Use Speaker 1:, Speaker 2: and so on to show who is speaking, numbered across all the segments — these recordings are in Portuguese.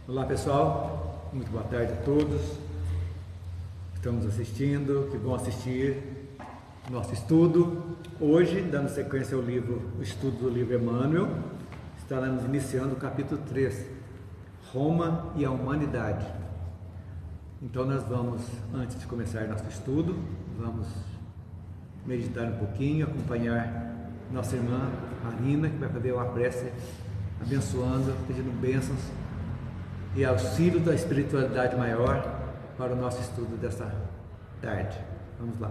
Speaker 1: Olá pessoal, muito boa tarde a todos que estamos assistindo, que vão assistir nosso estudo. Hoje, dando sequência ao livro, o estudo do livro Emmanuel, estaremos iniciando o capítulo 3, Roma e a Humanidade. Então nós vamos, antes de começar nosso estudo, vamos meditar um pouquinho, acompanhar nossa irmã Marina, que vai fazer uma prece abençoando, pedindo bênçãos e auxílio da espiritualidade maior para o nosso estudo desta tarde. Vamos lá.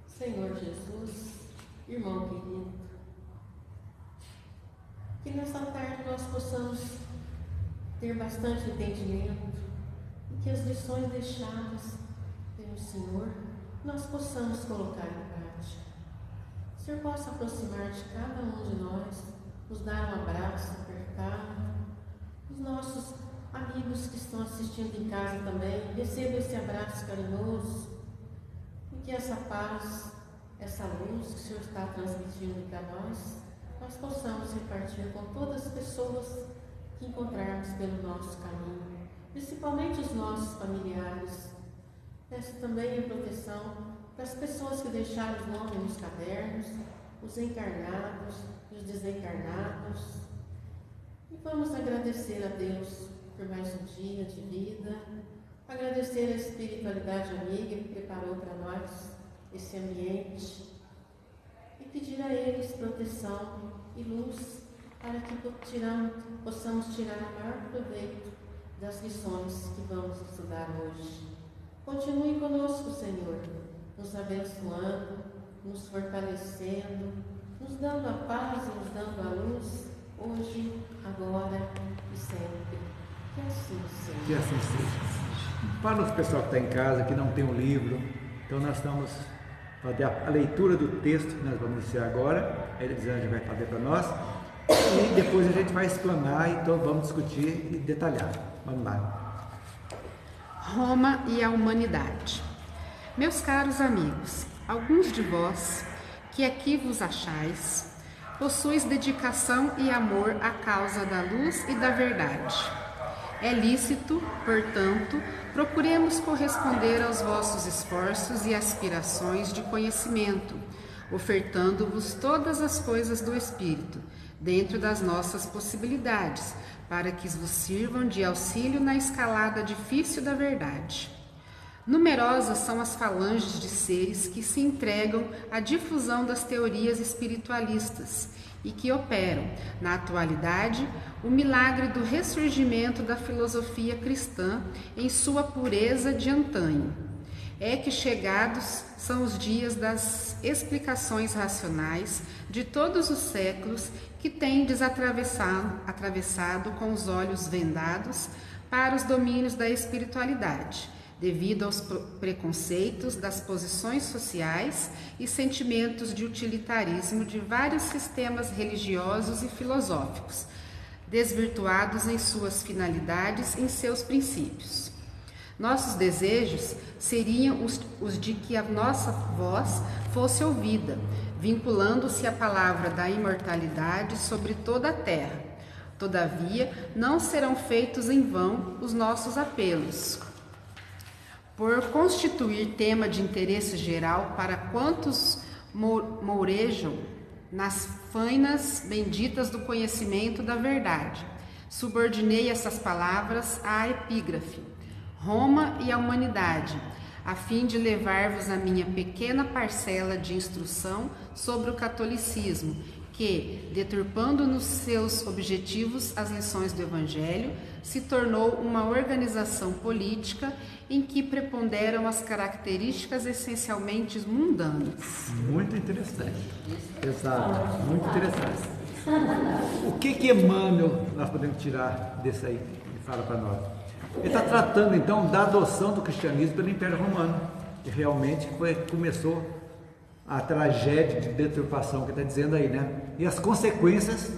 Speaker 2: Senhor Jesus, irmão querido, que nessa tarde nós possamos ter bastante entendimento e que as lições deixadas pelo Senhor nós possamos colocar em prática. O Senhor possa aproximar de cada um de nós, nos dar um abraço apertado. Os nossos amigos que estão assistindo em casa também, recebam esse abraço carinhoso e que essa paz, essa luz que o Senhor está transmitindo para nós possamos repartir com todas as pessoas que encontrarmos pelo nosso caminho, principalmente os nossos familiares. Peço também a proteção para as pessoas que deixaram os nomes nos cadernos, os encarnados e os desencarnados. E vamos agradecer a Deus por mais um dia de vida, agradecer a espiritualidade amiga que preparou para nós esse ambiente e pedir a eles proteção e luz para que possamos tirar o maior proveito das lições que vamos estudar hoje. Continue conosco, Senhor, nos abençoando, nos fortalecendo, nos dando a paz e nos dando a luz, hoje, agora e sempre. Que assim seja.
Speaker 1: Que assim seja. Para o pessoal que está em casa, que não tem um livro, então nós estamos fazer a leitura do texto que nós vamos iniciar agora. A Elisângela vai fazer para nós e depois a gente vai explanar, então vamos discutir e detalhar. Vamos lá.
Speaker 3: Roma e a humanidade. Meus caros amigos, alguns de vós que aqui vos achais possuis dedicação e amor à causa da luz e da verdade. É lícito, portanto, procuremos corresponder aos vossos esforços e aspirações de conhecimento, ofertando-vos todas as coisas do Espírito, dentro das nossas possibilidades, para que vos sirvam de auxílio na escalada difícil da verdade. Numerosas são as falanges de seres que se entregam à difusão das teorias espiritualistas e que operam, na atualidade, o milagre do ressurgimento da filosofia cristã em sua pureza de antanho. É que chegados são os dias das explicações racionais de todos os séculos que tendes atravessado com os olhos vendados para os domínios da espiritualidade, devido aos preconceitos das posições sociais e sentimentos de utilitarismo de vários sistemas religiosos e filosóficos, desvirtuados em suas finalidades e em seus princípios. Nossos desejos seriam os de que a nossa voz fosse ouvida, vinculando-se à palavra da imortalidade sobre toda a terra. Todavia, não serão feitos em vão os nossos apelos. Por constituir tema de interesse geral para quantos mourejam nas fainas benditas do conhecimento da verdade, subordinei essas palavras à epígrafe, Roma e a humanidade, a fim de levar-vos a minha pequena parcela de instrução sobre o catolicismo, que, deturpando nos seus objetivos as lições do Evangelho, se tornou uma organização política em que preponderam as características essencialmente mundanas.
Speaker 1: Muito interessante. Exato, muito interessante. O que Emmanuel nós podemos tirar desse aí? Ele fala para nós. Ele está tratando então da adoção do cristianismo pelo Império Romano, que realmente começou a tragédia de deturpação que está dizendo aí, né? E as consequências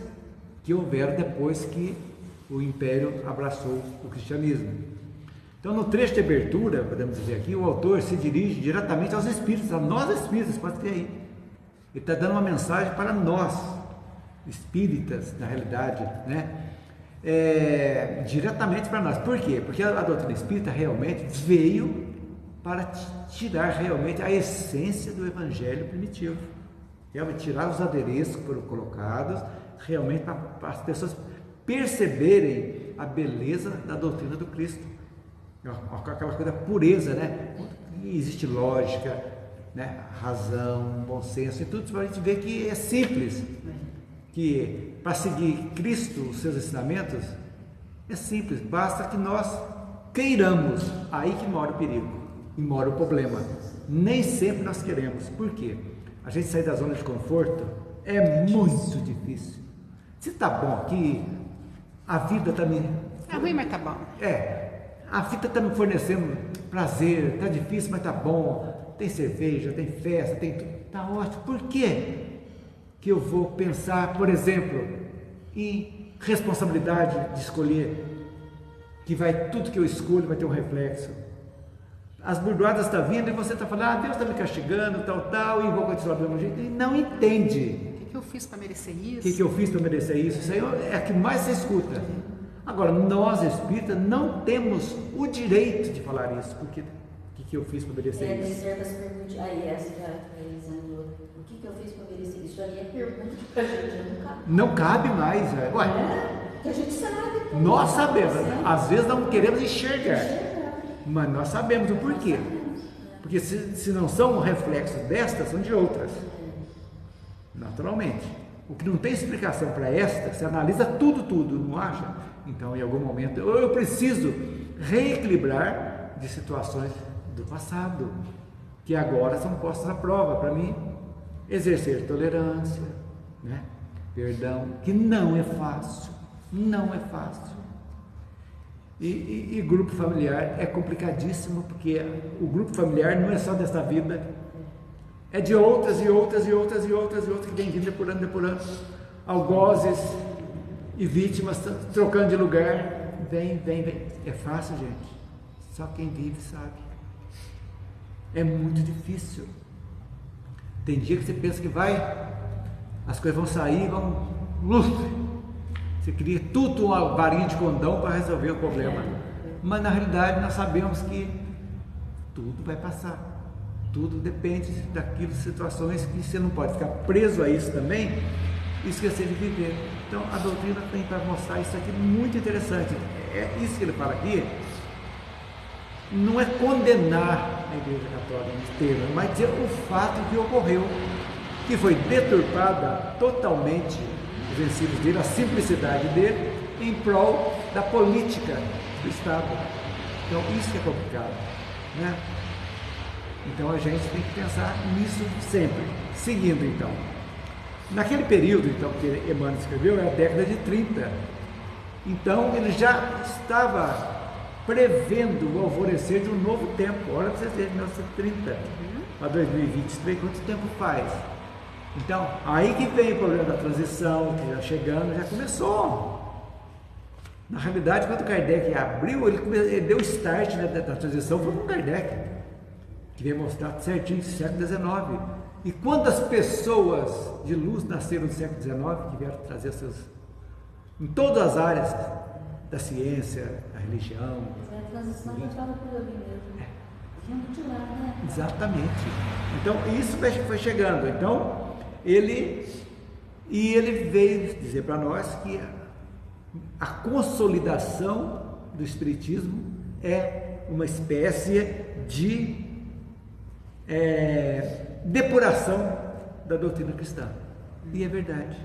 Speaker 1: que houveram depois que o Império abraçou o cristianismo. Então, no trecho de abertura, podemos dizer aqui, o autor se dirige diretamente aos espíritos, a nós espíritas, pode ter aí. Ele está dando uma mensagem para nós, espíritas, na realidade, né? diretamente para nós. Por quê? Porque a doutrina espírita realmente veio para tirar realmente a essência do evangelho primitivo, realmente tirar os adereços que foram colocados, realmente para as pessoas perceberem a beleza da doutrina do Cristo, aquela coisa pureza, né? Existe lógica, né? Razão, bom senso e tudo, para a gente ver que é simples, que para seguir Cristo, os seus ensinamentos, é simples, basta que nós queiramos. Aí que mora o perigo e mora o problema. Nem sempre nós queremos. Por quê? A gente sair da zona de conforto é muito difícil. Se está bom aqui, a vida está me...
Speaker 3: É ruim, mas tá bom.
Speaker 1: A vida está me fornecendo prazer, está difícil, mas está bom. Tem cerveja, tem festa, tem tudo. Está ótimo. Por quê que eu vou pensar, por exemplo, em responsabilidade de escolher, que tudo que eu escolho vai ter um reflexo? As burdoadas estão vindo e você está falando, Deus está me castigando, tal, e vou continuar do mesmo jeito. E não entende.
Speaker 3: O que eu fiz para merecer isso?
Speaker 1: O que eu fiz para merecer isso? Isso aí é a que mais você escuta. Agora, nós espíritas não temos o direito de falar isso, porque o que eu fiz para merecer isso?
Speaker 4: Tem certas perguntas. Aí, essa realizando, o que eu fiz para merecer isso? Aí é pergunta que a gente não cabe.
Speaker 1: Não cabe mais, velho.
Speaker 4: Que a gente sabe.
Speaker 1: Nós sabemos, às vezes não queremos enxergar, mas nós sabemos o porquê. Porque se não são reflexos destas, são de outras. Naturalmente. O que não tem explicação para esta, você analisa tudo, não acha? Então, em algum momento, eu preciso reequilibrar de situações do passado, que agora são postas à prova para mim. Exercer tolerância, né? Perdão, que não é fácil. E grupo familiar é complicadíssimo, porque o grupo familiar não é só desta vida, é de outras que vem vindo depurando, algozes e vítimas trocando de lugar, vem. É fácil, gente, só quem vive sabe. É muito difícil. Tem dia que você pensa que as coisas vão sair, você cria tudo uma varinha de condão para resolver o problema. Mas na realidade nós sabemos que tudo vai passar. Tudo depende daquelas situações que você não pode ficar preso a isso também e esquecer de viver. Então a doutrina tem para mostrar isso aqui muito interessante. É isso que ele fala aqui. Não é condenar a Igreja Católica inteira, mas dizer o fato que ocorreu, que foi deturpada totalmente os ensinos dele, a simplicidade dele, em prol da política do Estado. Então isso que é complicado, né? Então a gente tem que pensar nisso sempre. Seguindo então, naquele período então que Emmanuel escreveu, é a década de 30. Então ele já estava prevendo o alvorecer de um novo tempo. Olha para vocês verem, 1930 para 2023, quanto tempo faz? Então, aí que vem o problema da transição, que já chegando, já começou. Na realidade, quando Kardec abriu, ele deu o start, né, da transição, foi com Kardec, que veio mostrar certinho esse século XIX. E quantas pessoas de luz nasceram no século XIX, que vieram trazer seus... em todas as áreas da ciência, da religião.
Speaker 4: A transição estava por ali mesmo. Vindo de lá, né?
Speaker 1: Exatamente. Então, isso foi chegando. Então, ele veio dizer para nós que a consolidação do Espiritismo é uma espécie de depuração da doutrina cristã. E é verdade.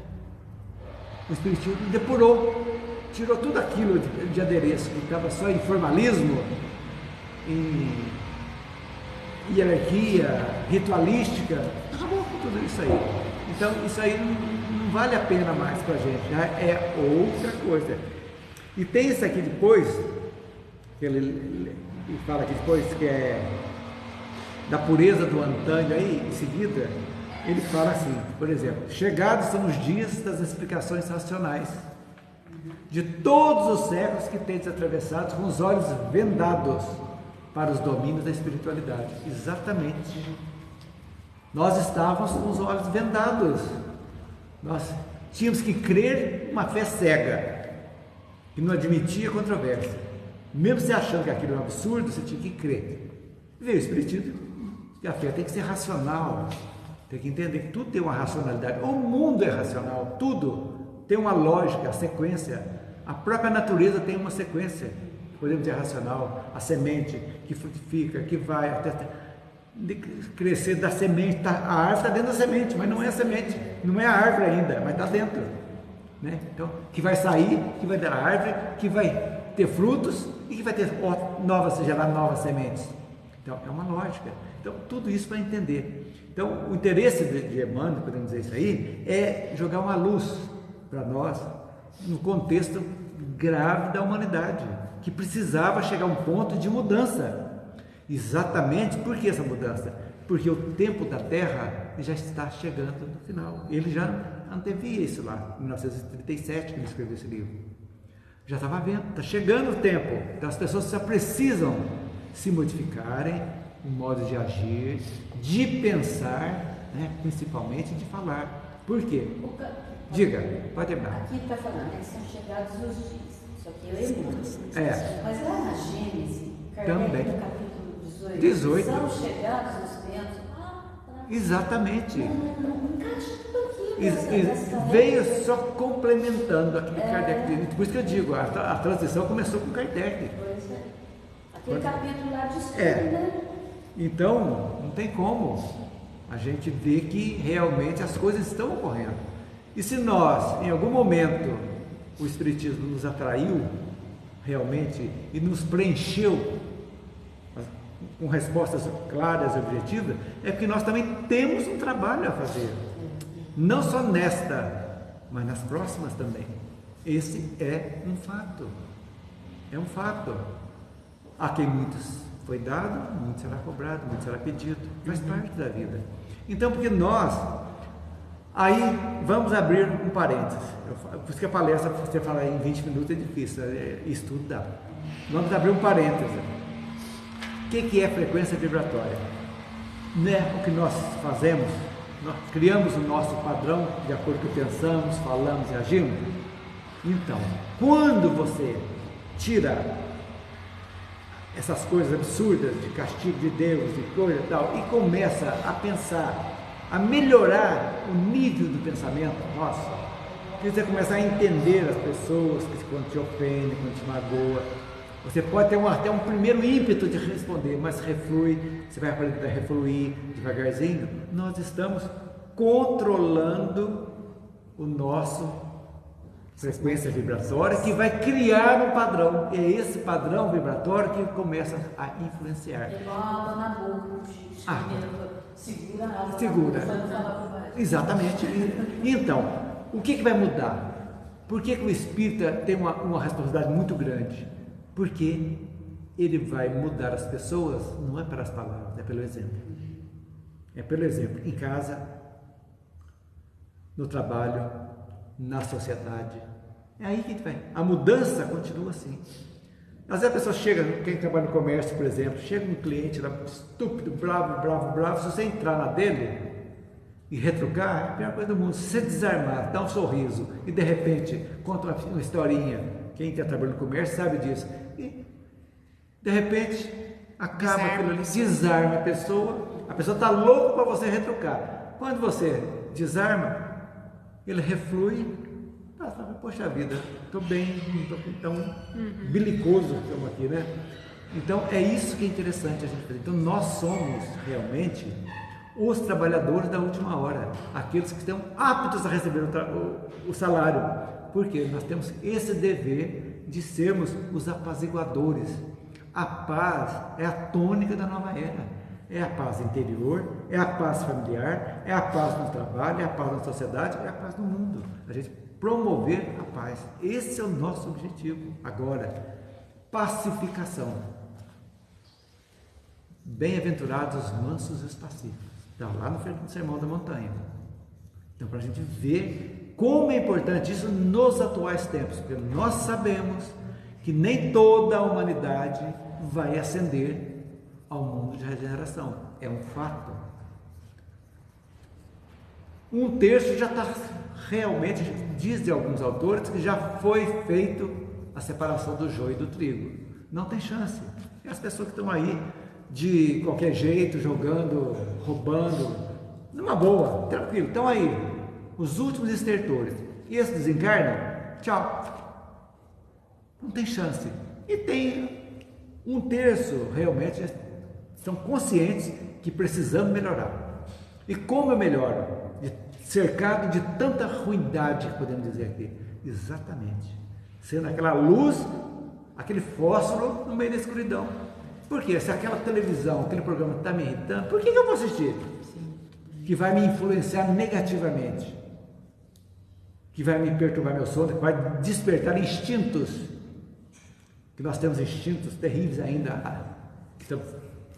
Speaker 1: O Espiritismo depurou, tirou tudo aquilo de adereço que estava só em formalismo, em hierarquia ritualística, acabou com tudo isso aí. Então isso aí não vale a pena mais para a gente, né? É outra coisa. E tem isso aqui depois, que ele fala aqui depois, que é da pureza do Antônio aí, em seguida, ele fala assim, por exemplo: chegados são os dias das explicações racionais, de todos os séculos que tendes atravessados com os olhos vendados para os domínios da espiritualidade. Exatamente. Nós estávamos com os olhos vendados. Nós tínhamos que crer uma fé cega. que não admitia controvérsia. Mesmo você achando que aquilo é um absurdo, você tinha que crer. Veio o Espiritismo, que a fé tem que ser racional, tem que entender que tudo tem uma racionalidade. O mundo é racional, tudo tem uma lógica, a sequência. A própria natureza tem uma sequência, podemos dizer racional. A semente que frutifica, que vai até crescer da semente. A árvore está dentro da semente, mas não é a semente, não é a árvore ainda, mas está dentro. Né? Então, que vai sair, que vai dar árvore, que vai ter frutos e que vai ter gerar novas sementes. Então, é uma lógica. Então, tudo isso para entender. Então, o interesse de Emmanuel, podemos dizer isso aí, é jogar uma luz para nós no contexto grave da humanidade, que precisava chegar a um ponto de mudança. Exatamente por que essa mudança? Porque o tempo da Terra já está chegando no final. Ele já antevia isso lá, em 1937, que ele escreveu esse livro. Já estava vendo, está chegando o tempo. Então as pessoas já precisam se modificarem, o modo de agir, de pensar, né, principalmente de falar. Por quê? Diga, pode terminar.
Speaker 4: Aqui está falando, né, que são chegados os dias. Isso aqui é Emmanuel.
Speaker 1: É.
Speaker 4: Mas lá na Gênesis,
Speaker 1: também.
Speaker 4: No capítulo 18, são chegados os tempos.
Speaker 1: Exatamente.
Speaker 4: Não encaixa tudo aqui.
Speaker 1: Veio só complementando aquilo que Kardec disse. Por isso que eu digo, a transição começou com Kardec.
Speaker 4: Pois é. Aquele capítulo lá de estudo, né?
Speaker 1: Então, não tem como a gente ver que realmente as coisas estão ocorrendo. E se nós, em algum momento, o Espiritismo nos atraiu realmente e nos preencheu com respostas claras e objetivas, é porque nós também temos um trabalho a fazer. Não só nesta, mas nas próximas também. Esse é um fato. É um fato. A quem muitos foi dado, muito será cobrado, muito será pedido. Faz parte da vida. Então, porque nós... Aí, vamos abrir um parênteses. Por isso que a palestra, você falar em 20 minutos é difícil, estudo dá. Vamos abrir um parêntese. O que é frequência vibratória? Não é o que nós fazemos? Nós criamos o nosso padrão de acordo com o que pensamos, falamos e agimos? Então, quando você tira essas coisas absurdas de castigo de Deus e coisa e tal, e começa a pensar, a melhorar o nível do pensamento nosso, que você começar a entender as pessoas que quando te ofendem, quando te magoa, você pode ter até um primeiro ímpeto de responder, mas reflui, você vai aprender a refluir devagarzinho. Nós estamos controlando o nosso frequência vibratória, que vai criar um padrão. É esse padrão vibratório que começa a influenciar.
Speaker 4: É igual a água na boca, segura a água.
Speaker 1: Segura. Exatamente. Então, o que vai mudar? Por que o espírita tem uma responsabilidade muito grande? Porque ele vai mudar as pessoas, não é pelas palavras, é pelo exemplo. É pelo exemplo, em casa, no trabalho, na sociedade. É aí que a gente vai. A mudança continua assim. Às vezes a pessoa chega, quem trabalha no comércio, por exemplo, chega um cliente lá, estúpido, bravo, se você entrar na dele e retrucar, é a pior coisa do mundo. Se você desarmar, dar um sorriso e de repente conta uma historinha, quem está trabalhando no comércio sabe disso, e de repente acaba aquilo ali, desarma a pessoa está louca para você retrucar. Quando você desarma, ele reflui, poxa vida, estou bem, não estou tão belicoso como aqui, né? Então é isso que é interessante a gente fazer. Então nós somos realmente os trabalhadores da última hora, aqueles que estão aptos a receber o salário, porque nós temos esse dever de sermos os apaziguadores. A paz é a tônica da nova era. É a paz interior, é a paz familiar, é a paz no trabalho, é a paz na sociedade, é a paz no mundo. A gente promover a paz. Esse é o nosso objetivo. Agora, pacificação. Bem-aventurados os mansos e os pacíficos. Está lá no Sermão da Montanha. Então, para a gente ver como é importante isso nos atuais tempos, porque nós sabemos que nem toda a humanidade vai ascender ao mundo de regeneração. É um fato. Um terço já está realmente, dizem alguns autores, que já foi feito a separação do joio e do trigo. Não tem chance. E as pessoas que estão aí de qualquer jeito, jogando, roubando, numa boa, tranquilo, estão aí, os últimos estertores. E esses desencarnam, tchau. Não tem chance. E tem 1/3 realmente estão conscientes que precisamos melhorar. E como eu melhoro? Cercado de tanta ruindade, podemos dizer aqui. Exatamente. Sendo aquela luz, aquele fósforo no meio da escuridão. Por quê? Se aquela televisão, aquele programa está me irritando, por que eu vou assistir? Que vai me influenciar negativamente. Que vai me perturbar meu sono, que vai despertar instintos. Que nós temos instintos terríveis ainda.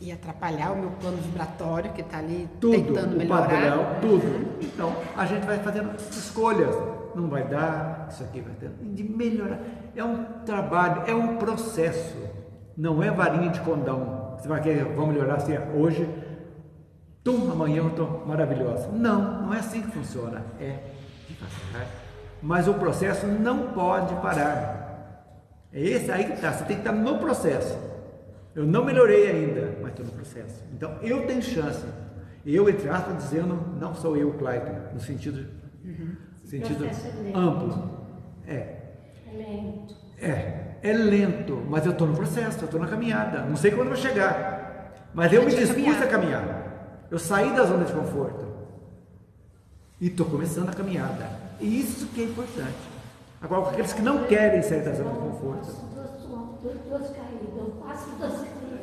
Speaker 3: E atrapalhar o meu plano vibratório, que está ali
Speaker 1: tudo,
Speaker 3: tentando melhorar.
Speaker 1: Padrão, tudo. Então, a gente vai fazendo escolhas. Não vai dar, isso aqui vai ter. De melhorar. É um trabalho, é um processo. Não é varinha de condão. Você vai querer, vamos melhorar assim, hoje, amanhã eu estou maravilhosa. Não, não é assim que funciona. É devagar. Mas o processo não pode parar. É esse aí que está. Você tem que estar no processo. Eu não melhorei ainda, mas estou no processo. Então, eu tenho chance. Eu, entre aspas, dizendo, não sou eu, Clayton, no sentido amplo. É lento. É lento, mas eu estou no processo, eu estou na caminhada. Não sei quando eu vou chegar, mas eu me dispus a caminhar. Eu saí da zona de conforto e estou começando a caminhada. E isso que é importante. Agora, aqueles que não querem sair da zona de conforto.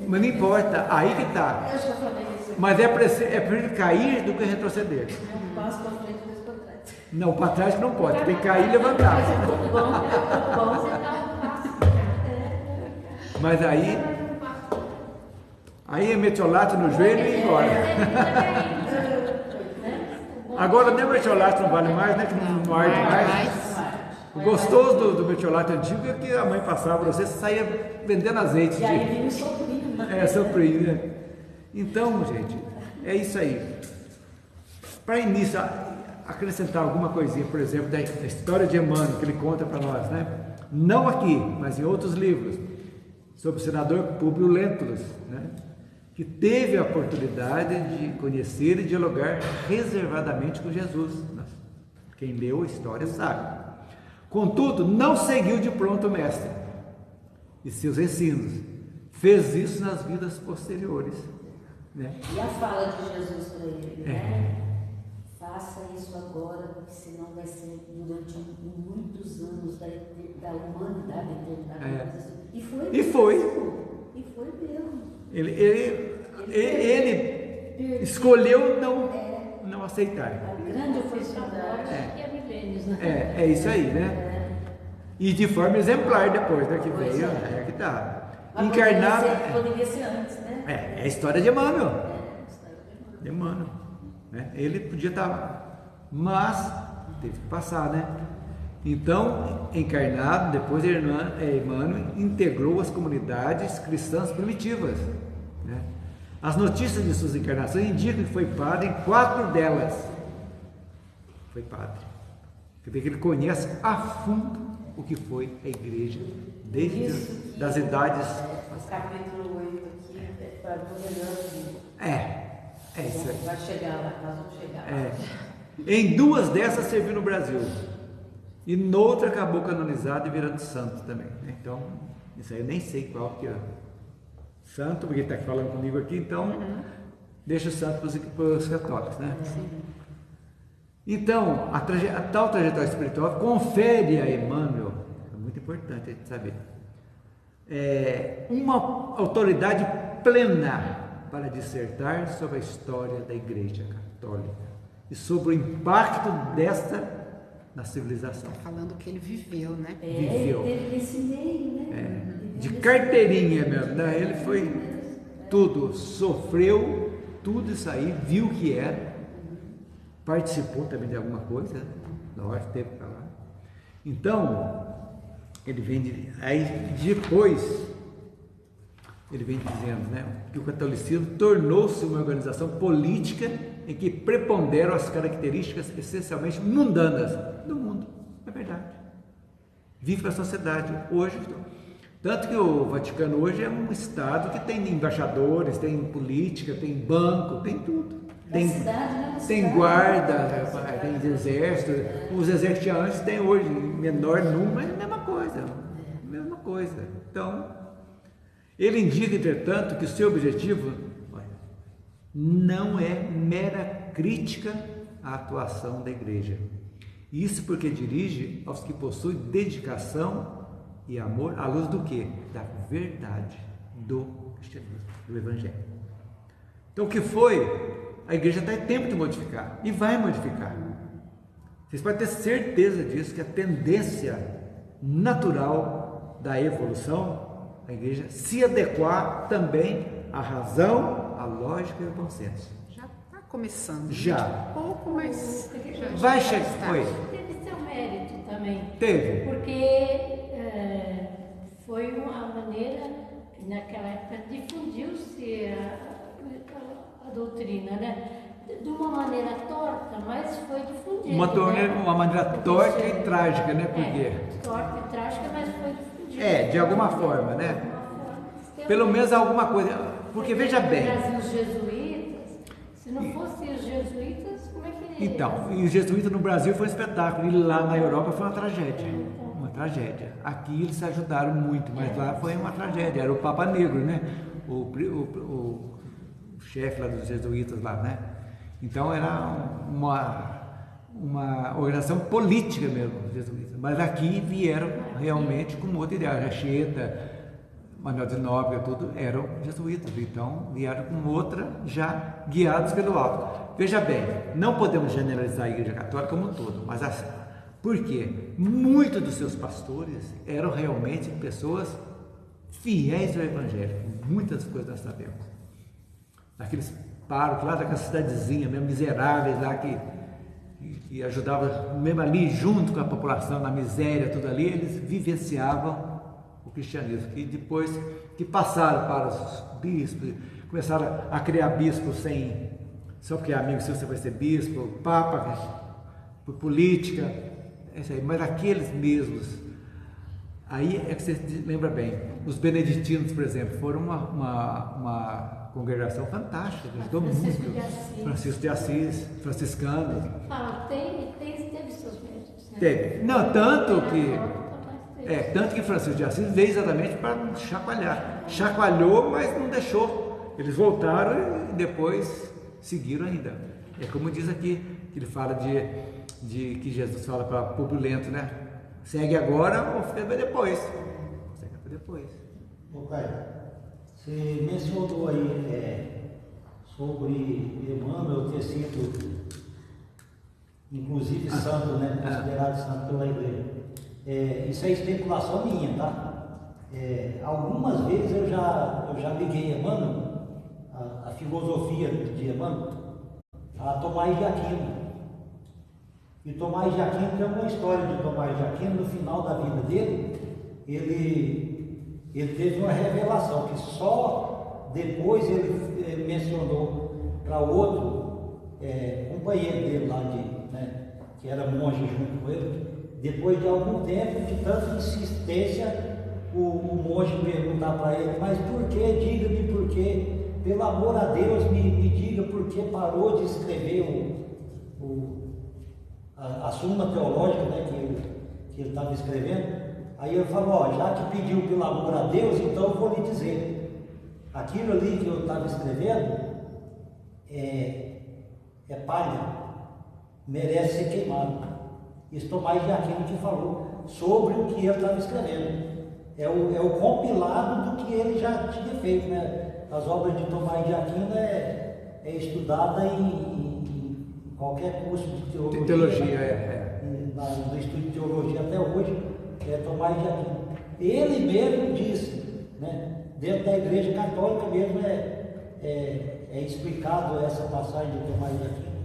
Speaker 1: Mas não importa, aí que está. Mas é preferido cair do que retroceder. Não, para trás que não pode, tem que cair e levantar. Mas aí é metiolate no joelho e embora. Agora nem o metiolate não vale mais, né? Que não arde mais. O gostoso do metiolate antigo é que a mãe passava para você saía vendendo azeite.
Speaker 4: E aí vinha o soprinho, né?
Speaker 1: Soprinho, né? Então, gente, é isso aí. Para início, acrescentar alguma coisinha, por exemplo, da história de Emmanuel, que ele conta para nós, né? Não aqui, mas em outros livros, sobre o senador Públio Lentulus, né? Que teve a oportunidade de conhecer e dialogar reservadamente com Jesus. Quem leu a história sabe. Contudo, não seguiu de pronto o mestre e seus ensinos. Fez isso nas vidas posteriores. Né?
Speaker 4: E a fala de Jesus para ele, né? Faça isso agora, porque senão vai ser durante muitos anos da humanidade, da eternidade. E foi mesmo. Ele escolheu não aceitar.
Speaker 2: A grande oportunidade que é milênios, né?
Speaker 1: É isso aí, né? E de forma exemplar depois, né? Que veio, que tá. Encarnado.
Speaker 4: Poderia ser antes, né?
Speaker 1: É a história de Emmanuel. De Emmanuel. Né? Ele podia estar, mas teve que passar, né? Então, encarnado, depois Emmanuel integrou as comunidades cristãs primitivas. Né? As notícias de suas encarnações indicam que foi padre em 4 delas. Foi padre. Quer dizer que ele conhece a fundo o que foi a igreja, desde das idades.
Speaker 4: O capítulo 8 aqui é para poder.
Speaker 1: É isso aí.
Speaker 4: Vai chegar lá, caso não chegar.
Speaker 1: Em 2 dessas serviu no Brasil. E noutra acabou canonizado e virando santo também. Então, isso aí eu nem sei qual que é santo, porque ele está falando comigo aqui, então deixa o santo para os católicos, né? Sim. Então, a tal trajetória espiritual confere a Emmanuel, é muito importante a gente saber, uma autoridade plena para dissertar sobre a história da Igreja Católica e sobre o impacto desta na civilização.
Speaker 3: Falando que ele viveu, né?
Speaker 1: Viveu.
Speaker 4: Ele teve esse meio, né?
Speaker 1: De carteirinha mesmo, né? Ele foi tudo, sofreu tudo isso aí, viu o que era, participou também de alguma coisa, na hora que teve para lá. Então, ele vem aí depois, ele vem dizendo, né, que o catolicismo tornou-se uma organização política em que preponderam as características essencialmente mundanas do mundo. É verdade. vive para a sociedade. Hoje, tanto que o Vaticano hoje é um estado que tem embaixadores, tem política, tem banco, tem tudo. Tem guarda, tem exército. Os exércitos que antes tem hoje, em menor número, mas é a mesma coisa. Mesma coisa. Então, ele indica, entretanto, que o seu objetivo não é mera crítica à atuação da igreja. Isso porque dirige aos que possuem dedicação e amor à luz do quê? Da verdade do cristianismo, do evangelho. Então, o que foi? A igreja está em tempo de modificar e vai modificar. Vocês podem ter certeza disso, que a tendência natural da evolução, a igreja se adequar também à razão, à lógica e ao bom senso.
Speaker 3: Já está começando.
Speaker 1: Já.
Speaker 3: Um pouco, mas
Speaker 1: vai chegar.
Speaker 2: Teve seu mérito também.
Speaker 1: Teve.
Speaker 2: Porque foi uma maneira, naquela época, difundiu-se a doutrina, né? De uma maneira torta, mas foi difundida.
Speaker 1: Uma maneira torta e trágica, né? Porque
Speaker 2: torta e trágica, mas foi difundida.
Speaker 1: de alguma forma, né? Pelo menos alguma coisa. Porque veja bem.
Speaker 2: Os jesuítas, se não fossem os jesuítas, como é que ele...
Speaker 1: Então, e os jesuítas no Brasil foi um espetáculo, e lá na Europa foi uma tragédia. Uma tragédia. Aqui eles ajudaram muito, mas lá foi uma tragédia. Era o Papa Negro, né? O chefe lá dos jesuítas lá, né? Então era uma organização política mesmo, os jesuítas. Mas aqui vieram realmente com outra ideia. Anchieta, Manuel de Nóbrega, tudo eram jesuítas. Então vieram com outra, já guiados pelo alto. Veja bem, não podemos generalizar a Igreja Católica como um todo, mas assim, porque muitos dos seus pastores eram realmente pessoas fiéis ao Evangelho. Muitas coisas nós sabemos. Naqueles párocos lá daquela cidadezinha mesmo, miseráveis lá, que ajudavam mesmo ali junto com a população, na miséria, tudo ali, eles vivenciavam o cristianismo, que depois que passaram para os bispos, começaram a criar bispos só porque é amigo seu, você vai ser bispo, papa, por política, mas aqueles mesmos, aí é que você lembra bem, os beneditinos, por exemplo, foram uma congregação fantástica, ajudou muito. Francisco de Assis, franciscanos.
Speaker 2: Teve seus méritos, né?
Speaker 1: Teve. Não, tanto que Francisco de Assis veio exatamente para chacoalhar. Chacoalhou, mas não deixou. Eles voltaram e depois seguiram ainda. É como diz aqui, que ele fala de que Jesus fala para Públio Lento, né? Segue agora ou vai depois. Segue depois.
Speaker 5: Caio, você mencionou aí sobre Emmanuel ter sido, inclusive, santo, né? Considerado santo pela igreja. Isso é especulação minha, tá? Algumas vezes eu já liguei Emmanuel, a filosofia de Emmanuel, a Tomás de Aquino. E Tomás de Aquino tem uma história de Tomás de Aquino. No final da vida dele, ele teve uma revelação que só depois ele mencionou para outro companheiro dele lá, que era monge junto com ele. Depois de algum tempo, de tanta insistência, o monge perguntar para ele: mas por que? Diga-me por quê. Pelo amor a Deus, me diga por que parou de escrever a Suma Teológica, né, que ele estava escrevendo. Aí ele falou: já que pediu pelo amor a Deus, então eu vou lhe dizer, aquilo ali que eu estava escrevendo é palha, merece ser queimado. Isso Tomás de Aquino que falou sobre o que ele estava escrevendo. É o compilado do que ele já tinha feito, né? As obras de Tomás de Aquino é estudada em qualquer curso de teologia. No estudo de teologia até hoje, Tomás de Aquino. Ele mesmo disse, né? Dentro da Igreja Católica mesmo é explicado essa passagem de Tomás de Aquino.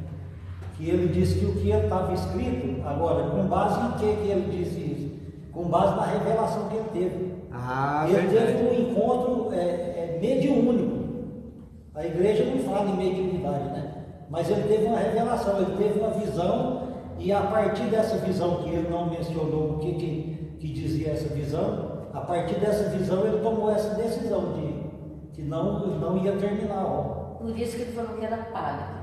Speaker 5: Que ele disse que o que ele estava escrito, agora, com base em que ele disse isso? Com base na revelação que ele teve. Ele teve um encontro mediúnico. A igreja não fala em mediunidade, né? Mas ele teve uma revelação, ele teve uma visão, e a partir dessa visão que ele não mencionou o que que dizia essa visão, a partir dessa visão ele tomou essa decisão de não ia terminar a obra.
Speaker 4: Por isso que ele falou que era palha.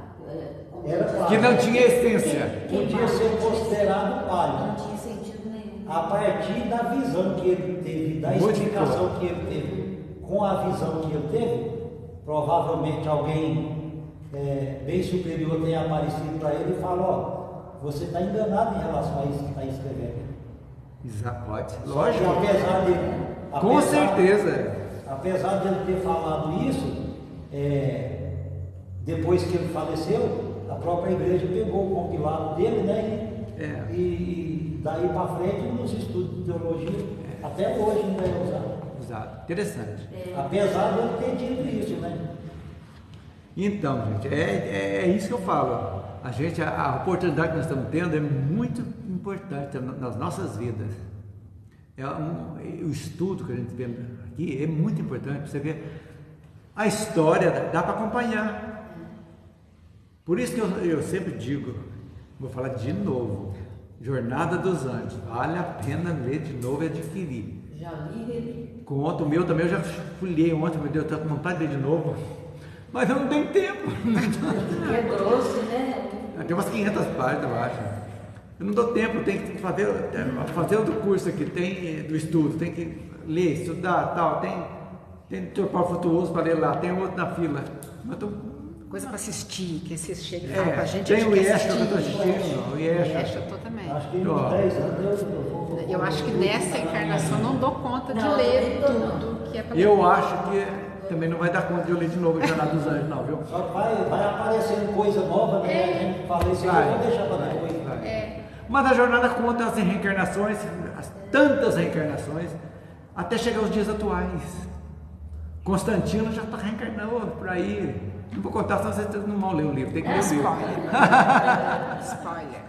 Speaker 1: Que não tinha essência.
Speaker 5: Podia ser considerado palha.
Speaker 4: Não tinha sentido nenhum.
Speaker 5: A partir da visão que ele teve, da explicação que ele teve, com a visão que ele teve, provavelmente alguém bem superior tenha aparecido para ele e falou: ó, você está enganado em relação a isso que está escrevendo.
Speaker 1: Exato, pode.
Speaker 5: Lógico.
Speaker 1: Com certeza.
Speaker 5: Apesar de ele ter falado isso, depois que ele faleceu, a própria igreja pegou o compilado dele, né? E daí para frente, nos estudos de teologia, até hoje ainda é usado.
Speaker 1: Exato. Interessante.
Speaker 5: Apesar de ele ter dito isso, né?
Speaker 1: Então, gente, é isso que eu falo. A oportunidade que nós estamos tendo é muito importante nas nossas vidas. O estudo que a gente vê aqui é muito importante para você ver a história, dá para acompanhar. Por isso que eu sempre digo, vou falar de novo, Jornada dos Anjos, vale a pena ler de novo e adquirir.
Speaker 4: Já li.
Speaker 1: Conto o meu também, eu já folhei ontem, me deu tanta vontade de ler de novo, mas eu não tenho tempo.
Speaker 4: É grosso, né?
Speaker 1: Tem umas 500 páginas, eu acho. Eu não dou tempo, tenho que fazer outro curso aqui, tem do estudo, tem que ler, estudar, tal, tem Tropal Frutuoso para ler lá, tem outro na fila. Mas
Speaker 3: coisa para assistir, que vocês chegam e falam com a gente.
Speaker 1: Tem o IESH que eu estou assistindo, o IESH.
Speaker 3: Eu estou também.
Speaker 5: Acho que em 10 anos
Speaker 3: eu acho que nessa encarnação não dou conta de ler tudo que é para ler.
Speaker 1: Eu acho que também não vai dar conta de eu ler de novo a Jornada dos Anjos, não, viu?
Speaker 5: Só vai aparecendo coisa nova, né? A gente fala isso, eu vou deixar para depois.
Speaker 1: Mas a jornada conta as reencarnações, as tantas reencarnações, até chegar aos dias atuais. Constantino já está reencarnando por aí. Não vou contar, senão vocês não vão ler o livro, tem que ler o livro.
Speaker 3: Spoiler.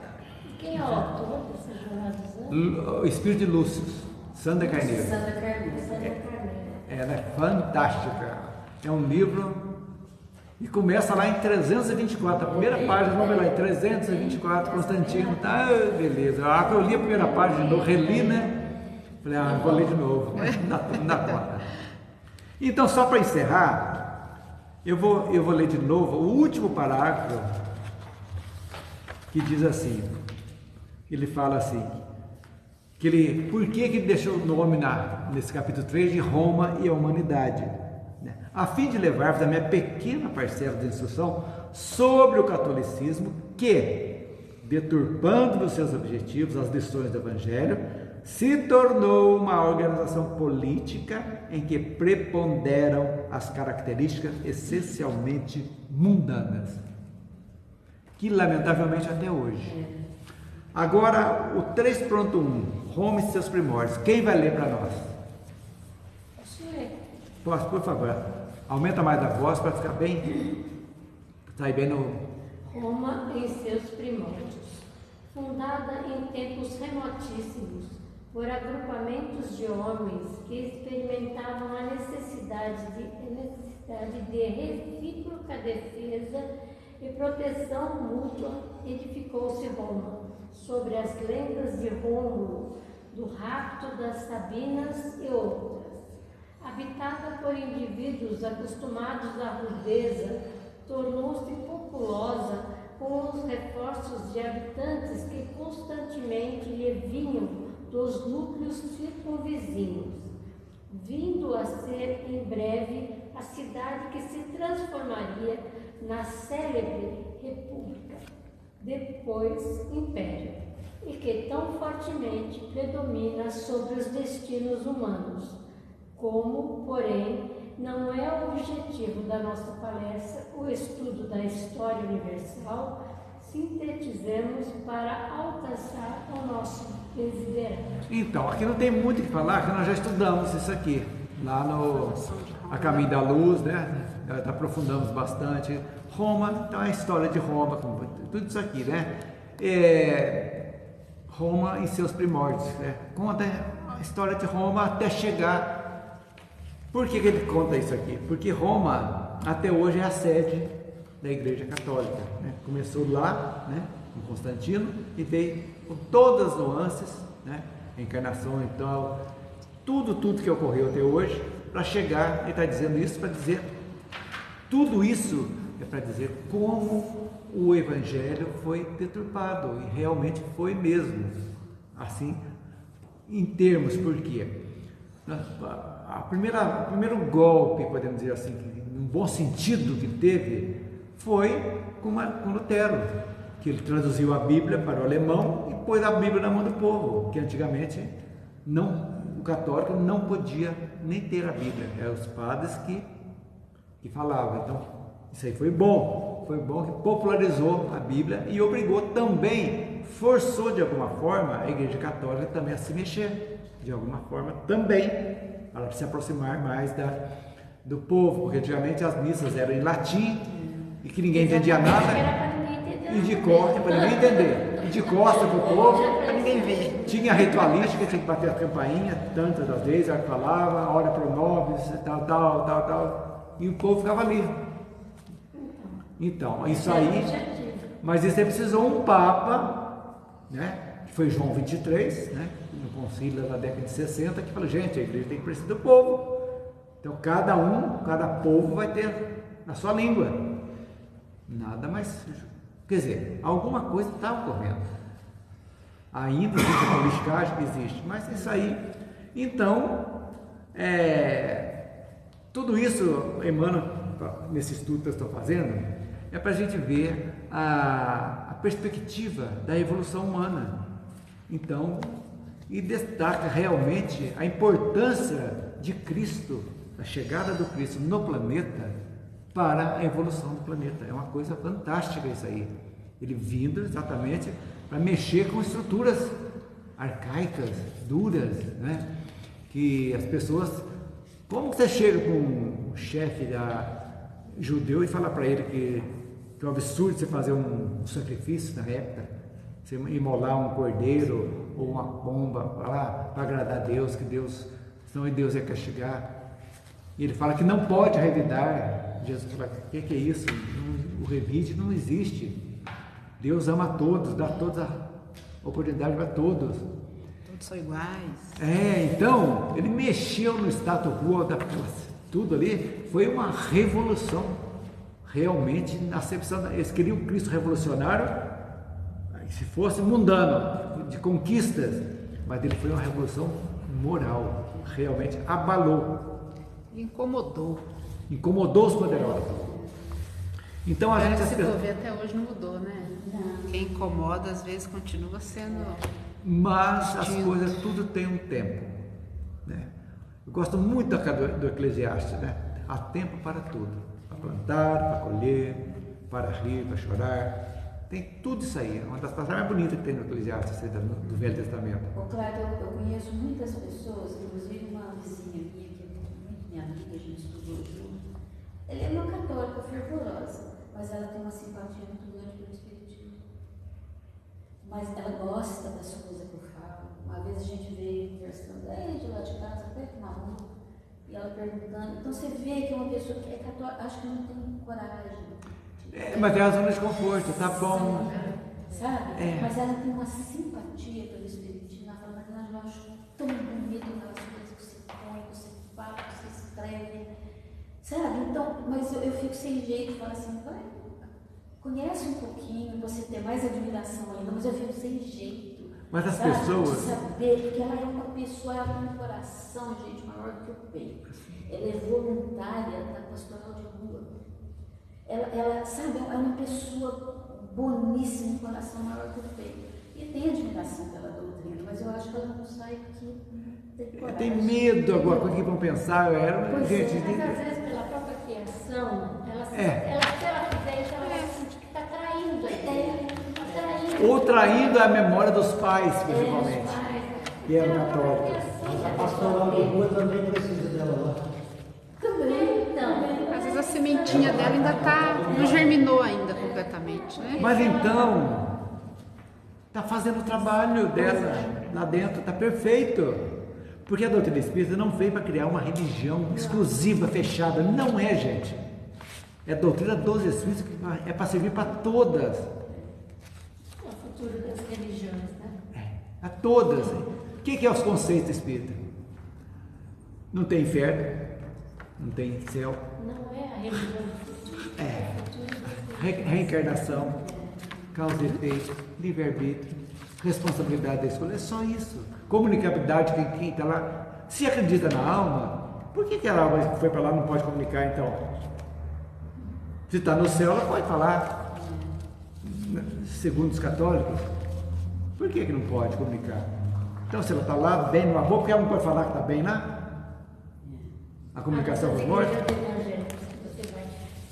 Speaker 4: Quem é o autor dessa Jornada dos Anjos?
Speaker 1: O Espírito de Lúcio, Sandra Carneiro.
Speaker 4: Sandra Carneiro.
Speaker 1: Ela é fantástica. É um livro e começa lá em 324. A primeira página, vamos ver lá, em 324, Constantino, tá, beleza. A hora que eu li a primeira página de novo, reli, né? Falei, vou ler de novo. Não dá conta. Então, só para encerrar, eu vou ler de novo o último parágrafo que diz assim, ele fala assim, por que ele deixou o nome nesse capítulo 3 de Roma e a humanidade? A fim de levar-vos a minha pequena parcela de instrução sobre o catolicismo que, deturpando nos seus objetivos as lições do Evangelho, se tornou uma organização política em que preponderam as características essencialmente mundanas, que lamentavelmente até hoje. Agora, o 3.1, Roma e seus primórdios. Quem vai ler para nós? Posso, por favor? Aumenta mais a voz para ficar bem. Sai bem no.
Speaker 6: Roma em seus primórdios. Fundada em tempos remotíssimos por agrupamentos de homens que experimentavam a necessidade de recíproca defesa e proteção mútua, edificou-se Roma sobre as lendas de Rômulo, do rapto das Sabinas e outras. Habitada por indivíduos acostumados à rudeza, tornou-se populosa com os reforços de habitantes que constantemente lhe vinham dos núcleos circunvizinhos, vindo a ser em breve a cidade que se transformaria na célebre República, depois Império, e que tão fortemente predomina sobre os destinos humanos. Como, porém, não é o objetivo da nossa palestra o estudo da história universal, sintetizemos para alcançar o nosso desiderato.
Speaker 1: Então, aqui não tem muito o que falar, que nós já estudamos isso aqui, lá no A Caminho da Luz, né? Aprofundamos bastante. Roma, então a história de Roma, tudo isso aqui, né? Roma em seus primórdios, né? Conta a história de Roma até chegar. Por que ele conta isso aqui? Porque Roma até hoje é a sede da Igreja Católica, né? Começou lá, né, com Constantino, e veio com todas as nuances, né, reencarnação, então, tudo que ocorreu até hoje, para chegar, ele está dizendo isso para dizer, tudo isso é para dizer como o Evangelho foi deturpado, e realmente foi mesmo, assim, em termos, por quê? O primeiro golpe, podemos dizer assim, num bom sentido que teve, foi com Lutero, que ele traduziu a Bíblia para o alemão e pôs a Bíblia na mão do povo, que antigamente o católico não podia nem ter a Bíblia, eram os padres que falavam. Então, isso aí foi bom que popularizou a Bíblia e obrigou também, forçou de alguma forma a Igreja Católica também a se mexer, de alguma forma também, para se aproximar mais do povo, porque antigamente as missas eram em latim e que ninguém entendia nada, e de costa para ninguém entender, e de costa para o povo, para ninguém ver. Tinha ritualística, tinha que bater a campainha tantas das vezes, ela falava, ora pro nobis, tal, e o povo ficava ali. Então, isso aí, mas isso aí precisou um Papa, né, que foi João 23, né, no concílio da década de 60, que falou, gente, a igreja tem que precisar do povo. Então, cada povo vai ter a sua língua. Nada mais, quer dizer, alguma coisa está ocorrendo. Ainda existe a politicagem, existe, mas isso aí, então, tudo isso, Emmanuel, nesse estudo que eu estou fazendo, é para a gente ver a perspectiva da evolução humana. Então, e destaca realmente a importância de Cristo, a chegada do Cristo no planeta para a evolução do planeta. É uma coisa fantástica isso aí. Ele vindo exatamente para mexer com estruturas arcaicas, duras, né? Que as pessoas... Como você chega com um chefe judeu e fala para ele que é um absurdo você fazer um sacrifício na época, você imolar um cordeiro ou uma pomba para agradar a Deus, que Deus, senão Deus ia castigar. E ele fala que não pode revidar. Jesus fala, o que é isso? O revide não existe. Deus ama a todos, dá toda a oportunidade para todos.
Speaker 3: Todos são iguais.
Speaker 1: Então, ele mexeu no status quo tudo ali, foi uma revolução. Realmente, na acepção, eles queriam um Cristo revolucionário, se fosse mundano, de conquistas, mas ele foi uma revolução moral, realmente abalou.
Speaker 3: Incomodou
Speaker 1: Incomodou os poderosos. Então a gente...
Speaker 3: Se for ver, até hoje não mudou, né? Não. Quem incomoda, às vezes, continua sendo...
Speaker 1: Mas as coisas, tudo tem um tempo, né? Eu gosto muito do Eclesiastes, né? Há tempo para tudo, para plantar, para colher, para rir, para chorar, tem tudo isso aí. É uma das passagens mais bonitas que tem no Eclesiastes, do Velho Testamento.
Speaker 4: Claro, eu conheço muitas pessoas, inclusive uma vizinha minha, que é muito minha amiga, a gente estudou junto. Ela é uma católica fervorosa, mas ela tem uma simpatia muito grande pelo Espiritismo. Mas ela gosta das coisas que eu falo. Uma vez a gente veio conversando, de lá de casa, perto na rua, e ela perguntando. Então você vê que é uma pessoa que é católica, acho que não tem coragem.
Speaker 1: Mas é a zona de conforto, tá bom.
Speaker 4: Sabe? Mas ela tem uma simpatia pelo Espiritismo. Ela fala, mas eu acho tão bonito aquelas coisas que você põe, que você fala, que você escreve. Sabe? Então, mas eu fico sem jeito, falo assim, vai, conhece um pouquinho, você ter mais admiração ainda, mas eu fico sem jeito.
Speaker 1: Mas as pessoas...
Speaker 4: De saber que ela é uma pessoa, ela tem um coração, gente, maior do que o peito. Ela é voluntária da pastoral de rua. Ela sabe, é uma pessoa boníssima, um coração maior que o peito. E tem admiração pela doutrina, mas eu acho que ela não sai aqui.
Speaker 1: Tem medo agora, o que vão pensar? Gente,
Speaker 6: mas às vezes pela própria criação, se ela fizer isso, ela vai sentir que está traindo a ideia.
Speaker 1: Ou traindo a memória dos pais, principalmente. E é católica.
Speaker 5: A pastoral de rua também precisa dela lá.
Speaker 4: Também.
Speaker 3: Às vezes a sementinha dela ainda não germinou ainda completamente, né?
Speaker 1: Mas então, está fazendo o trabalho dela lá dentro, está perfeito. Porque a doutrina espírita não veio para criar uma religião exclusiva, fechada. Não é, gente. É a doutrina dos espíritos que é para servir para todas.
Speaker 6: É o futuro das religiões, né?
Speaker 1: A todas. O que é os conceitos espíritas? Não tem inferno, não tem céu.
Speaker 6: Não é a religião do futuro.
Speaker 1: Reencarnação, causa e efeito, livre-arbítrio, responsabilidade da escolha, é só isso. Comunicabilidade, quem está lá, se acredita na alma, por que a alma que foi para lá não pode comunicar então? Se está no céu, ela pode falar, segundo os católicos, por que não pode comunicar? Então, se ela está lá, bem no amor, porque ela não pode falar que está bem lá? A comunicação com os mortos?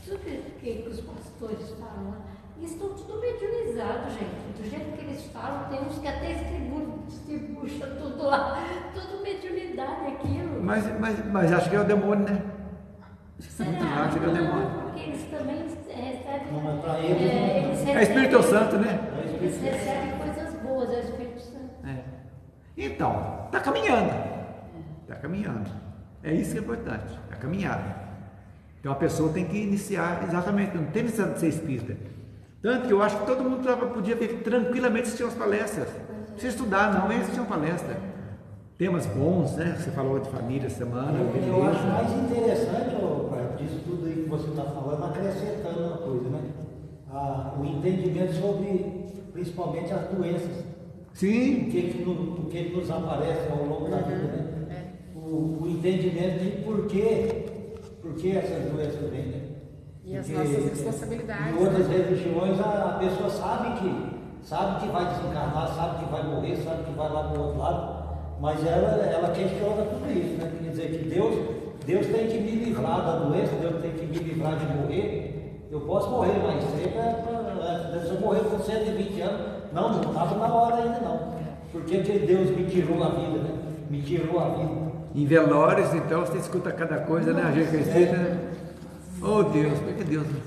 Speaker 6: Tudo que os pastores falam lá, eles estão tudo mediunizados, gente. Do jeito que eles falam, tem uns que até distribuem tudo lá, tudo mediunidade aquilo.
Speaker 1: Mas acho que é o demônio, né?
Speaker 6: Será?
Speaker 1: Acho que é o demônio.
Speaker 6: Porque eles também recebem.
Speaker 5: Não, mas para eles
Speaker 1: É Espírito Santo, né?
Speaker 6: Eles recebem coisas boas, é o Espírito Santo.
Speaker 1: Então, está caminhando. Está caminhando. É isso que é importante, a caminhada. Então a pessoa tem que iniciar exatamente, não tem necessidade de ser espírita. Tanto que eu acho que todo mundo podia vir tranquilamente assistir umas palestras. Não precisa estudar, não, vem assistir uma palestra. Temas bons, né? Você falou de família semana,
Speaker 5: eu acho mais interessante, disso tudo aí que você está falando, acrescentando uma coisa, né? O entendimento sobre, principalmente, as doenças.
Speaker 1: Sim.
Speaker 5: O que nos aparece ao longo da vida, né? O entendimento de por que essas doenças vêm, né?
Speaker 3: E as nossas responsabilidades.
Speaker 5: Em outras religiões, a pessoa sabe que vai desencarnar, sabe que vai morrer, sabe que vai lá para o outro lado, mas ela questiona tudo isso, né? Quer dizer que Deus tem que me livrar da doença, Deus tem que me livrar de morrer. Eu posso morrer mais cedo, se eu morrer com 120 anos, não estava na hora ainda não. Porque Deus me tirou a vida, né? Me tirou a vida.
Speaker 1: Em velórios, então, você escuta cada coisa, né? A gente acredita, né? Oh Deus, porque Deus não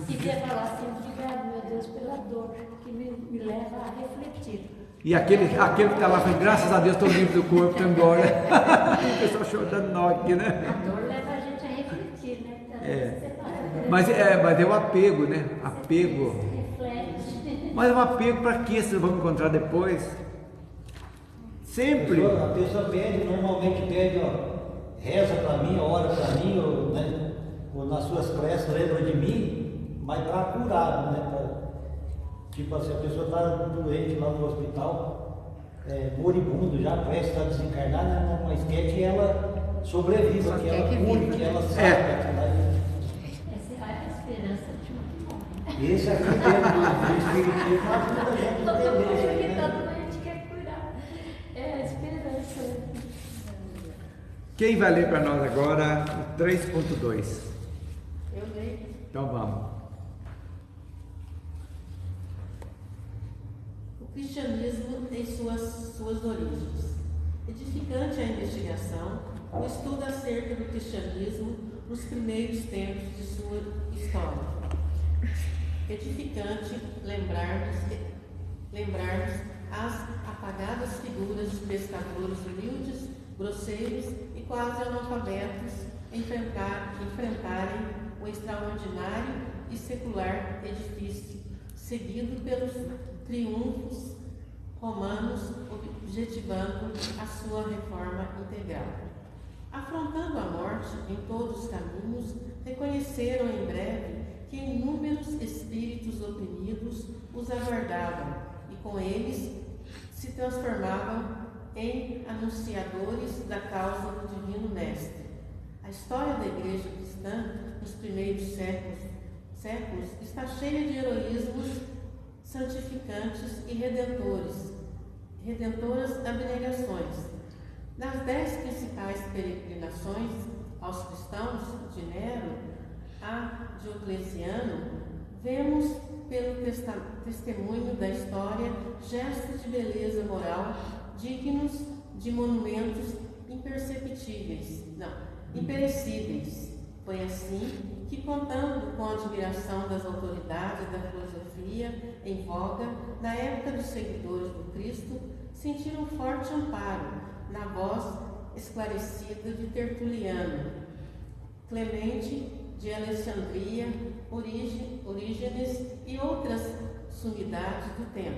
Speaker 6: E quer falar assim, obrigado, meu Deus, pela dor que me leva a refletir.
Speaker 1: E aquele que está lá, foi, graças a Deus, estou livre do corpo, estou embora. O pessoal chorando nó aqui, né?
Speaker 6: A dor leva a gente a refletir, né? Então,
Speaker 1: mas é o apego, né? Apego.
Speaker 6: Reflete.
Speaker 1: Mas é um apego para que vocês vão encontrar depois? Sempre.
Speaker 5: A pessoa normalmente pede, reza para mim, ora para mim, ou nas suas preces lembra de mim, mas para curar, né? Tipo assim, a pessoa está doente lá no hospital, moribundo, já prestes a desencarnar, né? Mas quer que ela sobreviva, que ela cure, que ela saiba.
Speaker 6: Essa é a esperança de um que morre.
Speaker 5: Esse aqui dentro do espiritismo ajuda a gente a
Speaker 6: Todo
Speaker 5: entender isso
Speaker 6: mundo
Speaker 5: aí,
Speaker 6: que está
Speaker 5: né?
Speaker 6: doente quer curar. É a esperança.
Speaker 1: Quem vai ler para nós agora o 3.2?
Speaker 2: Eu leio.
Speaker 1: Então vamos.
Speaker 2: O cristianismo em suas origens. Edificante a investigação, o estudo acerca do cristianismo nos primeiros tempos de sua história. Edificante lembrarmos as apagadas figuras de pescadores humildes, grosseiros e quase analfabetos enfrentarem o extraordinário e secular edifício, seguido pelos triunfos romanos, objetivando a sua reforma integral. Afrontando a morte em todos os caminhos, reconheceram em breve que inúmeros espíritos oprimidos os aguardavam e com eles se transformavam em anunciadores da causa do Divino Mestre. A história da Igreja cristã nos primeiros séculos está cheia de heroísmos santificantes e redentoras abnegações. Nas 10 principais peregrinações aos cristãos, de Nero a Diocleciano, vemos pelo testemunho da história gestos de beleza moral dignos de monumentos imperecíveis. Foi assim que, contando com a admiração das autoridades da filosofia em voga na época dos seguidores do Cristo, sentiram forte amparo na voz esclarecida de Tertuliano, Clemente de Alexandria, Orígenes e outras sumidades do tempo.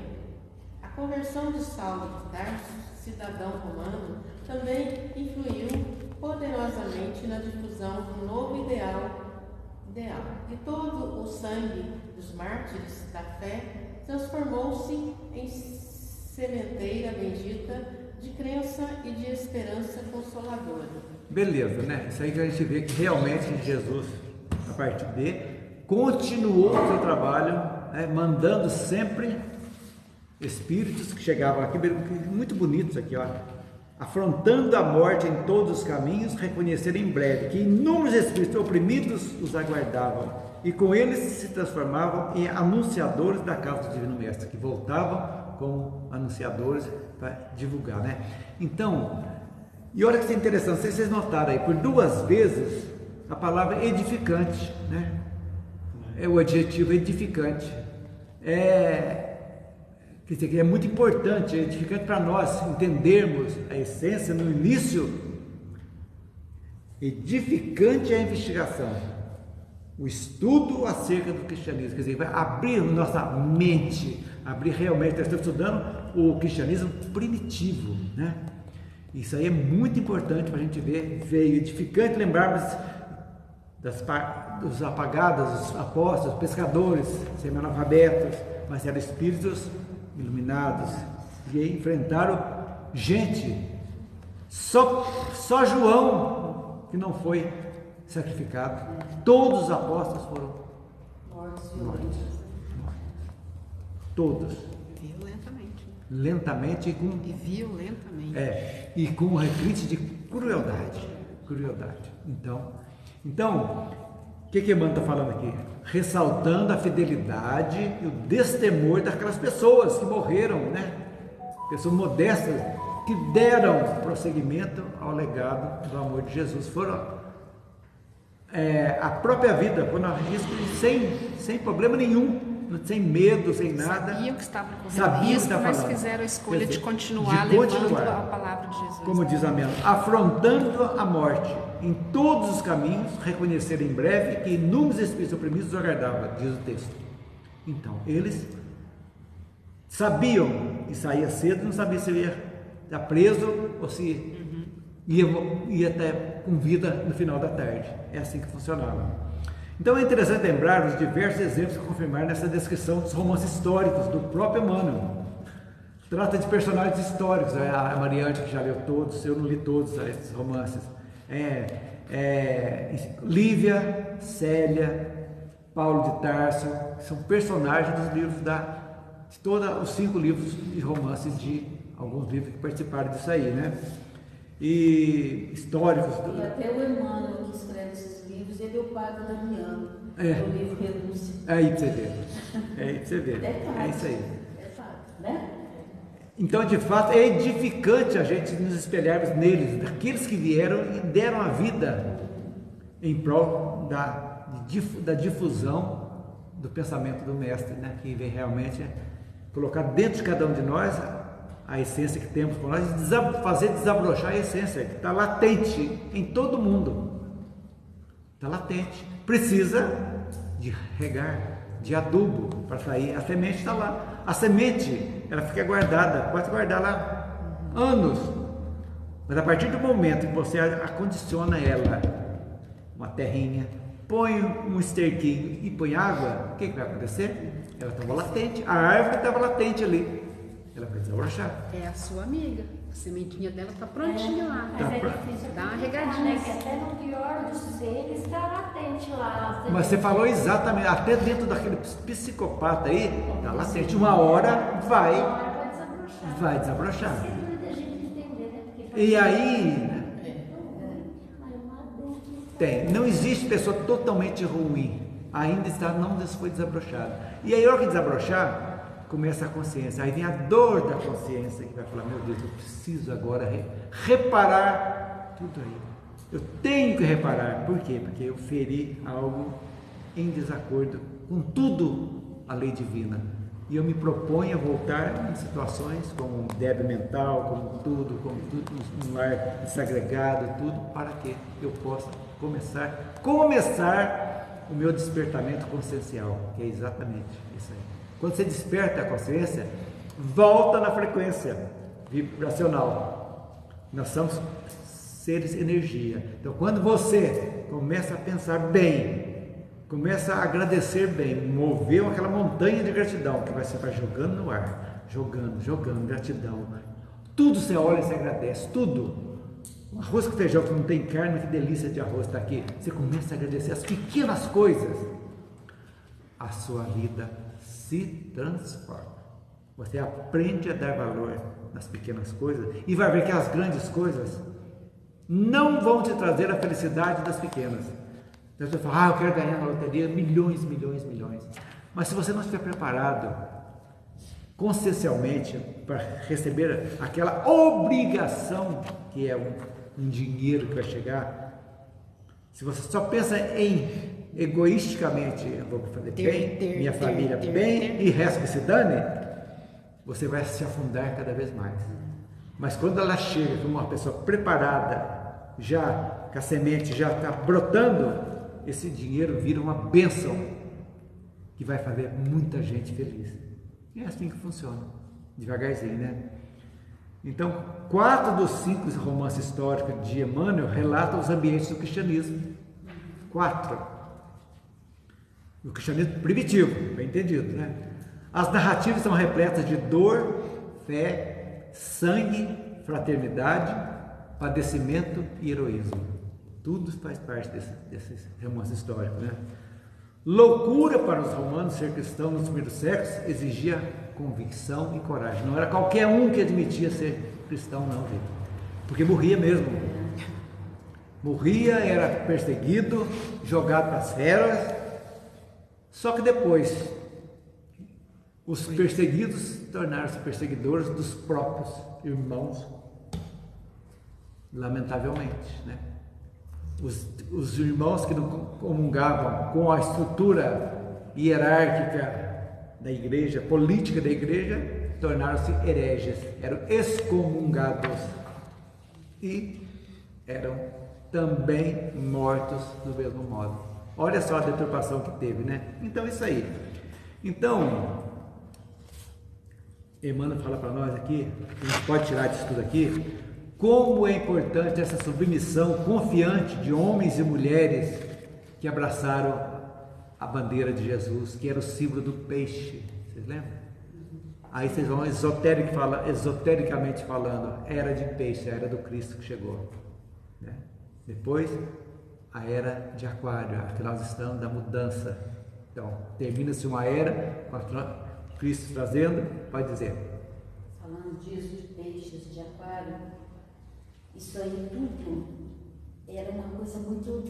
Speaker 2: A conversão de Saulo de Tarso cidadão romano, também influiu poderosamente na difusão do novo ideal. E todo o sangue dos mártires da fé transformou-se em sementeira bendita de crença e de esperança consoladora.
Speaker 1: Beleza, né? Isso aí que a gente vê que realmente Jesus, a partir dele, continuou o seu trabalho, né? Mandando sempre espíritos que chegavam aqui, muito bonitos aqui, ó, afrontando a morte em todos os caminhos, reconheceram em breve que inúmeros espíritos oprimidos os aguardavam, e com eles se transformavam em anunciadores da causa do Divino Mestre, que voltavam como anunciadores para divulgar, né? Então, e olha que isso é interessante, não sei se vocês notaram aí, por 2 vezes a palavra edificante, né? É o adjetivo edificante. Quer dizer, que é muito importante, é edificante para nós entendermos a essência no início. Edificante é a investigação, o estudo acerca do cristianismo, quer dizer, vai abrir nossa mente, abrir realmente. Nós estamos estudando o cristianismo primitivo, né? Isso aí é muito importante para a gente ver. Veio edificante lembrarmos dos apagados, os apóstolos, pescadores, semi-analfabetos, mas eram espíritos iluminados, e enfrentaram gente. Só João que não foi sacrificado. Todos os apóstolos foram mortos. Todos. Lentamente e
Speaker 3: violentamente.
Speaker 1: E com requinte de crueldade. Então, o que Emmanuel está falando aqui? Ressaltando a fidelidade e o destemor daquelas pessoas que morreram, né? Pessoas modestas que deram prosseguimento ao legado do amor de Jesus. Foram a própria vida, foram a risco sem problema nenhum, sem medo, sem nada.
Speaker 3: Sabiam que estavam correndo risco, mas fizeram a escolha de continuar levando a palavra de Jesus.
Speaker 1: Como diz a Emmanuel, afrontando a morte em todos os caminhos, reconhecer em breve que inúmeros espíritos oprimidos os aguardavam, diz o texto. Então, eles sabiam que saía cedo, não sabiam se ia estar preso ou se ia até com vida no final da tarde. É assim que funcionava. Então é interessante lembrar os diversos exemplos que confirmaram nessa descrição dos romances históricos do próprio Emmanuel. Trata de personagens históricos, a Mariante, que já leu todos, eu não li todos esses romances. Lívia, Célia, Paulo de Tarso, que são personagens dos livros de todos os 5 livros de romances, de alguns livros que participaram disso aí, né? E históricos.
Speaker 4: E até o Emmanuel, que escreve esses livros, ele é o padre Damiano, do livro Renúncia.
Speaker 1: Aí para você ver. É isso aí.
Speaker 4: Né?
Speaker 1: Então, de fato, é edificante a gente nos espelharmos neles, daqueles que vieram e deram a vida em prol da difusão do pensamento do Mestre, né? Que vem realmente colocar dentro de cada um de nós a essência que temos por nós e fazer desabrochar a essência que está latente em todo mundo. Está latente. Precisa de regar, de adubo para sair. A semente está lá. A semente, ela fica guardada, pode guardar lá anos. Mas a partir do momento que você acondiciona ela, uma terrinha, põe um esterquinho e põe água, o que vai acontecer? Ela estava latente. A árvore estava latente ali. Ela vai desabrochar.
Speaker 3: É a sua amiga. A sementinha dela está prontinha lá.
Speaker 6: Mas é difícil.
Speaker 3: Dá uma regadinha.
Speaker 6: Que até no pior dos seres está latente lá.
Speaker 1: Mas você falou exatamente, até dentro daquele psicopata aí, está latente. Uma hora vai desabrochar. E aí, não existe pessoa totalmente ruim. Ainda não foi desabrochada. E aí, a hora que desabrochar, começa a consciência, aí vem a dor da consciência que vai falar, meu Deus, eu preciso agora reparar tudo aí, eu tenho que reparar, por quê? Porque eu feri algo em desacordo com tudo a lei divina, e eu me proponho a voltar em situações como débil mental, como tudo um lar desagregado, tudo, para que eu possa começar o meu despertamento consciencial, que é exatamente isso aí. Quando você desperta a consciência, volta na frequência. vibracional. Nós somos seres energia. Então, quando você começa a pensar bem, começa a agradecer bem, mover aquela montanha de gratidão que você vai jogando no ar, jogando gratidão. Tudo você olha e você agradece, tudo. Um arroz com feijão que não tem carne, que delícia de arroz está aqui. Você começa a agradecer as pequenas coisas. A sua vida se transforma. Você aprende a dar valor nas pequenas coisas e vai ver que as grandes coisas não vão te trazer a felicidade das pequenas. Então você fala, eu quero ganhar na loteria milhões. Mas se você não estiver preparado consciencialmente para receber aquela obrigação que é um dinheiro que vai chegar, se você só pensa em egoisticamente, eu vou fazer bem, minha família bem e o resto que se dane, você vai se afundar cada vez mais. Mas quando ela chega como uma pessoa preparada, já que a semente já está brotando, esse dinheiro vira uma bênção que vai fazer muita gente feliz. E é assim que funciona, devagarzinho, né? Então, 4 dos 5 romances históricos de Emmanuel relatam os ambientes do cristianismo. 4. O cristianismo primitivo, bem entendido, né? As narrativas são repletas de dor, fé, sangue, fraternidade, padecimento e heroísmo. Tudo faz parte desses romances históricos, né? Loucura para os romanos ser cristão nos primeiros séculos exigia convicção e coragem. Não era qualquer um que admitia ser cristão, não, gente. Porque morria mesmo. Morria, era perseguido, jogado para as feras. Só que depois, os perseguidos tornaram-se perseguidores dos próprios irmãos. Lamentavelmente, né? Os irmãos que não comungavam com a estrutura hierárquica da igreja, política da igreja, tornaram-se hereges, eram excomungados e eram também mortos do mesmo modo. Olha só a deturpação que teve, né? Então, isso aí. Então, Emmanuel fala para nós aqui, a gente pode tirar disso tudo aqui, como é importante essa submissão confiante de homens e mulheres que abraçaram a bandeira de Jesus, que era o símbolo do peixe. Vocês lembram? Aí vocês vão esotericamente falando, era de peixe, a era do Cristo que chegou, né? Depois, a era de Aquário, a que nós estamos da mudança. Então, termina-se uma era, com Cristo trazendo, pode dizer.
Speaker 4: Falando disso, de peixes, de Aquário, isso aí tudo era uma coisa muito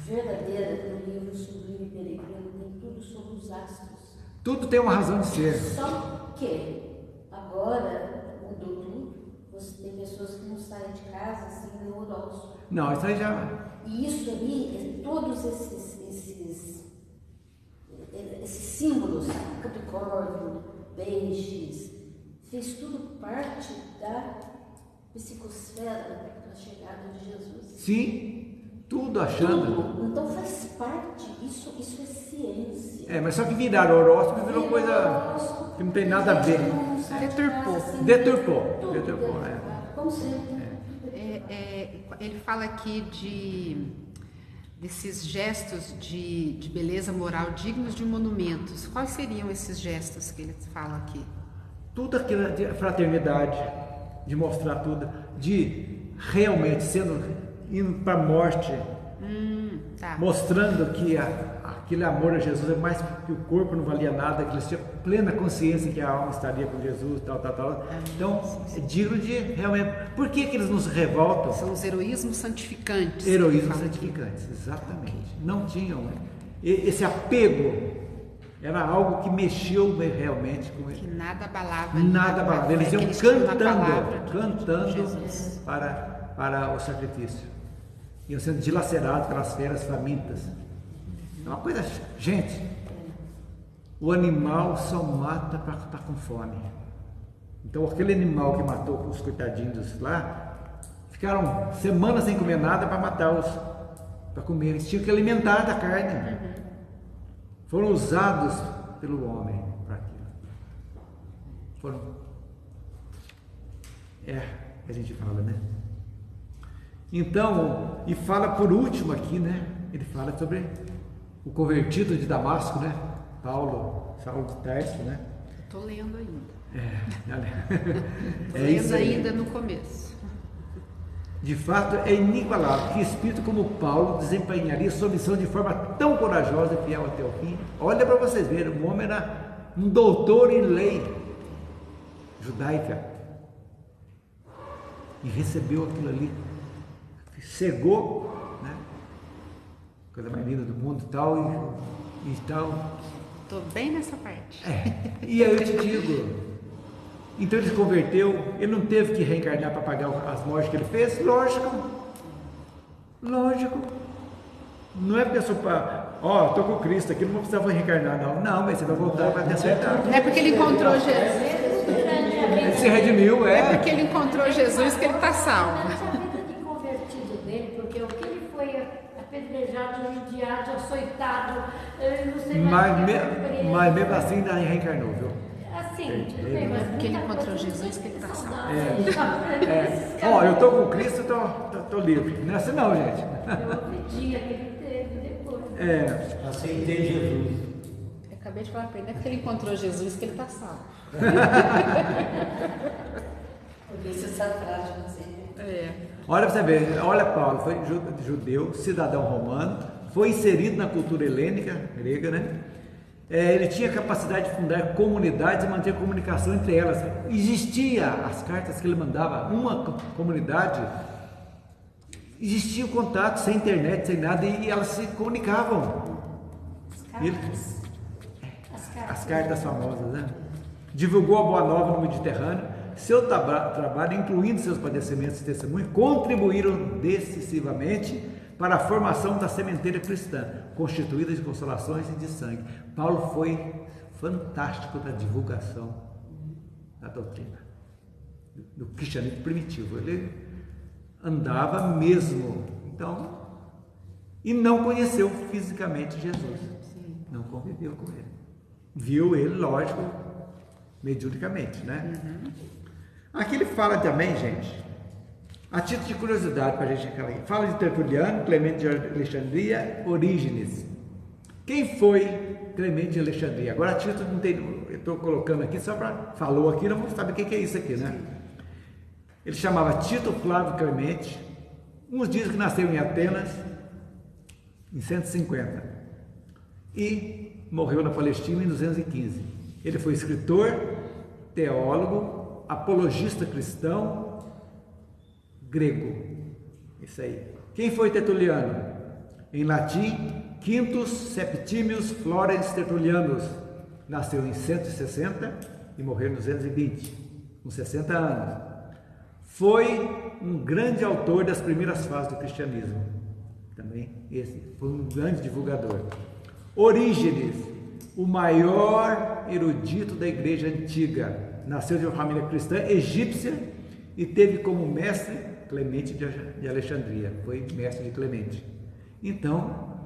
Speaker 4: verdadeira no livro Sublime Peregrino, tem tudo sobre os astros.
Speaker 1: Tudo tem uma razão de ser.
Speaker 4: Só que agora mudou tudo. Você tem pessoas que não saem de casa sem ler o horóscopo.
Speaker 1: Não, isso aí já...
Speaker 4: E isso aí, todos esses símbolos, Capricórnio, peixes, fez tudo parte da psicosfera da chegada de Jesus.
Speaker 1: Sim, tudo achando.
Speaker 4: Tudo. Então faz parte, isso é ciência.
Speaker 1: É, mas só que viraram horóscopo e virou coisa que não tem nada a ver. Deturpou.
Speaker 4: Como sempre.
Speaker 3: Ele fala aqui desses gestos de beleza moral dignos de monumentos. Quais seriam esses gestos que ele fala aqui?
Speaker 1: Tudo aquilo de fraternidade, de mostrar tudo, de realmente indo para a morte, mostrando que aquele amor a Jesus é mais que o corpo não valia nada, que eles tinham plena consciência que a alma estaria com Jesus, tal. Então, é digno de realmente... Por que eles nos revoltam?
Speaker 3: São os heroísmos santificantes.
Speaker 1: Heroísmos santificantes, exatamente. Não tinham esse apego, era algo que mexeu realmente com eles.
Speaker 3: Que nada abalava.
Speaker 1: Nada abalava. Eles iam cantando para o sacrifício. Iam sendo dilacerados pelas feras famintas. É uma coisa... Gente, o animal só mata para estar com fome. Então, aquele animal que matou os coitadinhos lá, ficaram semanas sem comer nada para matá-los, para comer. Eles tinham que alimentar da carne. Foram usados pelo homem para aquilo. a gente fala, né? Então, e fala por último aqui, né? Ele fala sobre o convertido de Damasco, né? Saulo de Tarso, né?
Speaker 3: Estou lendo ainda.
Speaker 1: É
Speaker 3: Lendo
Speaker 1: isso aí.
Speaker 3: ainda no começo.
Speaker 1: De fato, é inigualável que espírito como Paulo desempenharia sua missão de forma tão corajosa e fiel até o fim. Olha para vocês verem, o homem era um doutor em lei judaica e recebeu aquilo ali, cegou, né? Coisa mais linda do mundo e tal, e tal.
Speaker 3: Estou bem nessa parte.
Speaker 1: E aí eu te digo, então ele se converteu, ele não teve que reencarnar para pagar as mortes que ele fez? Lógico. Não é porque eu sou estou com Cristo aqui, não vou precisar reencarnar, não, mas você vai voltar para ter acertado.
Speaker 3: Não é porque ele encontrou Jesus.
Speaker 1: Ele se redimiu,
Speaker 3: É porque ele encontrou Jesus que ele está salvo.
Speaker 6: Mas a vida de convertido dele, porque o que ele foi apedrejado, judiado, açoitado, não sei
Speaker 1: mas mesmo assim ainda reencarnou, viu?
Speaker 6: Assim, tudo bem, mas
Speaker 3: Porque ele
Speaker 6: muita
Speaker 3: encontrou
Speaker 6: coisa
Speaker 3: Jesus que ele está salvo.
Speaker 1: Eu estou com Cristo, estou livre. Não é assim não, gente.
Speaker 6: Eu obedi que ele teve depois.
Speaker 5: Aceitei Jesus.
Speaker 3: Eu acabei de falar para ele, não é porque ele encontrou Jesus que ele está salvo.
Speaker 4: Porque isso é prática, não sei.
Speaker 1: Olha para você ver, olha Paulo, foi judeu, cidadão romano, foi inserido na cultura helênica, grega, né? Ele tinha capacidade de fundar comunidades e manter comunicação entre elas. Existia as cartas que ele mandava, uma comunidade, existia o contato sem internet, sem nada, e elas se comunicavam. As cartas famosas, né? Divulgou a boa nova no Mediterrâneo. Seu trabalho, incluindo seus padecimentos e testemunhos, contribuíram decisivamente para a formação da sementeira cristã, constituída de consolações e de sangue. Paulo foi fantástico na divulgação da doutrina, do cristianismo primitivo. Ele andava mesmo, então, e não conheceu fisicamente Jesus, não conviveu com ele. Viu ele, lógico, mediunicamente, né? Aqui ele fala também, gente, a título de curiosidade para a gente fala de Tertuliano, Clemente de Alexandria, Orígenes. Quem foi Clemente de Alexandria? Agora a título não tem, eu estou colocando aqui só para, falou aqui, não vamos saber o que é isso aqui, né? Ele chamava Tito Flávio Clemente, uns dizem que nasceu em Atenas, em 150, e morreu na Palestina em 215. Ele foi escritor, teólogo, apologista cristão, grego. Isso aí. Quem foi Tertuliano? Em latim, Quintus Septimius Florens Tertulianus. Nasceu em 160 e morreu em 220, com 60 anos. Foi um grande autor das primeiras fases do cristianismo. Também esse foi um grande divulgador. Orígenes, o maior erudito da igreja antiga. Nasceu de uma família cristã egípcia e teve como mestre Clemente de Alexandria. Foi mestre de Clemente. Então,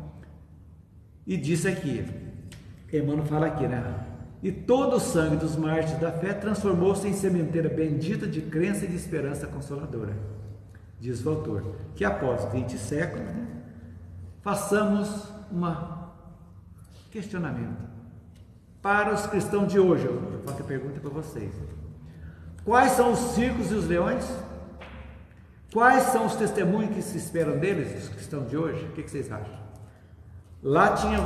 Speaker 1: e disse aqui, Emmanuel fala aqui, né? E todo o sangue dos mártires da fé transformou-se em sementeira bendita de crença e de esperança consoladora. Diz o autor, que após 20 séculos, né, façamos um questionamento. Para os cristãos de hoje, eu faço a pergunta para vocês. Quais são os circos e os leões? Quais são os testemunhos que se esperam deles, os cristãos de hoje? O que vocês acham? Lá tinha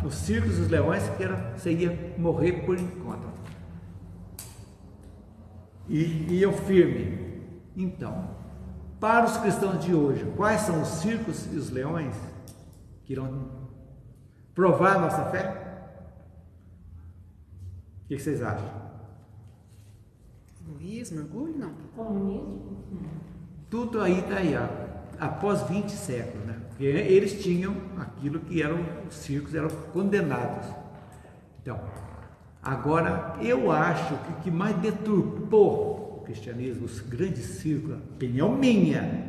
Speaker 1: os circos e os leões, que você ia morrer por encontro. E iam firme. Então, para os cristãos de hoje, quais são os circos e os leões que irão provar a nossa fé? O que vocês acham?
Speaker 3: Egoísmo, orgulho, não?
Speaker 6: Comunismo?
Speaker 1: Tudo aí está aí, após 20 séculos, né? Porque eles tinham aquilo que eram os circos, eram condenados. Então, agora eu acho que o que mais deturpou o cristianismo, os grandes círculos, opinião minha,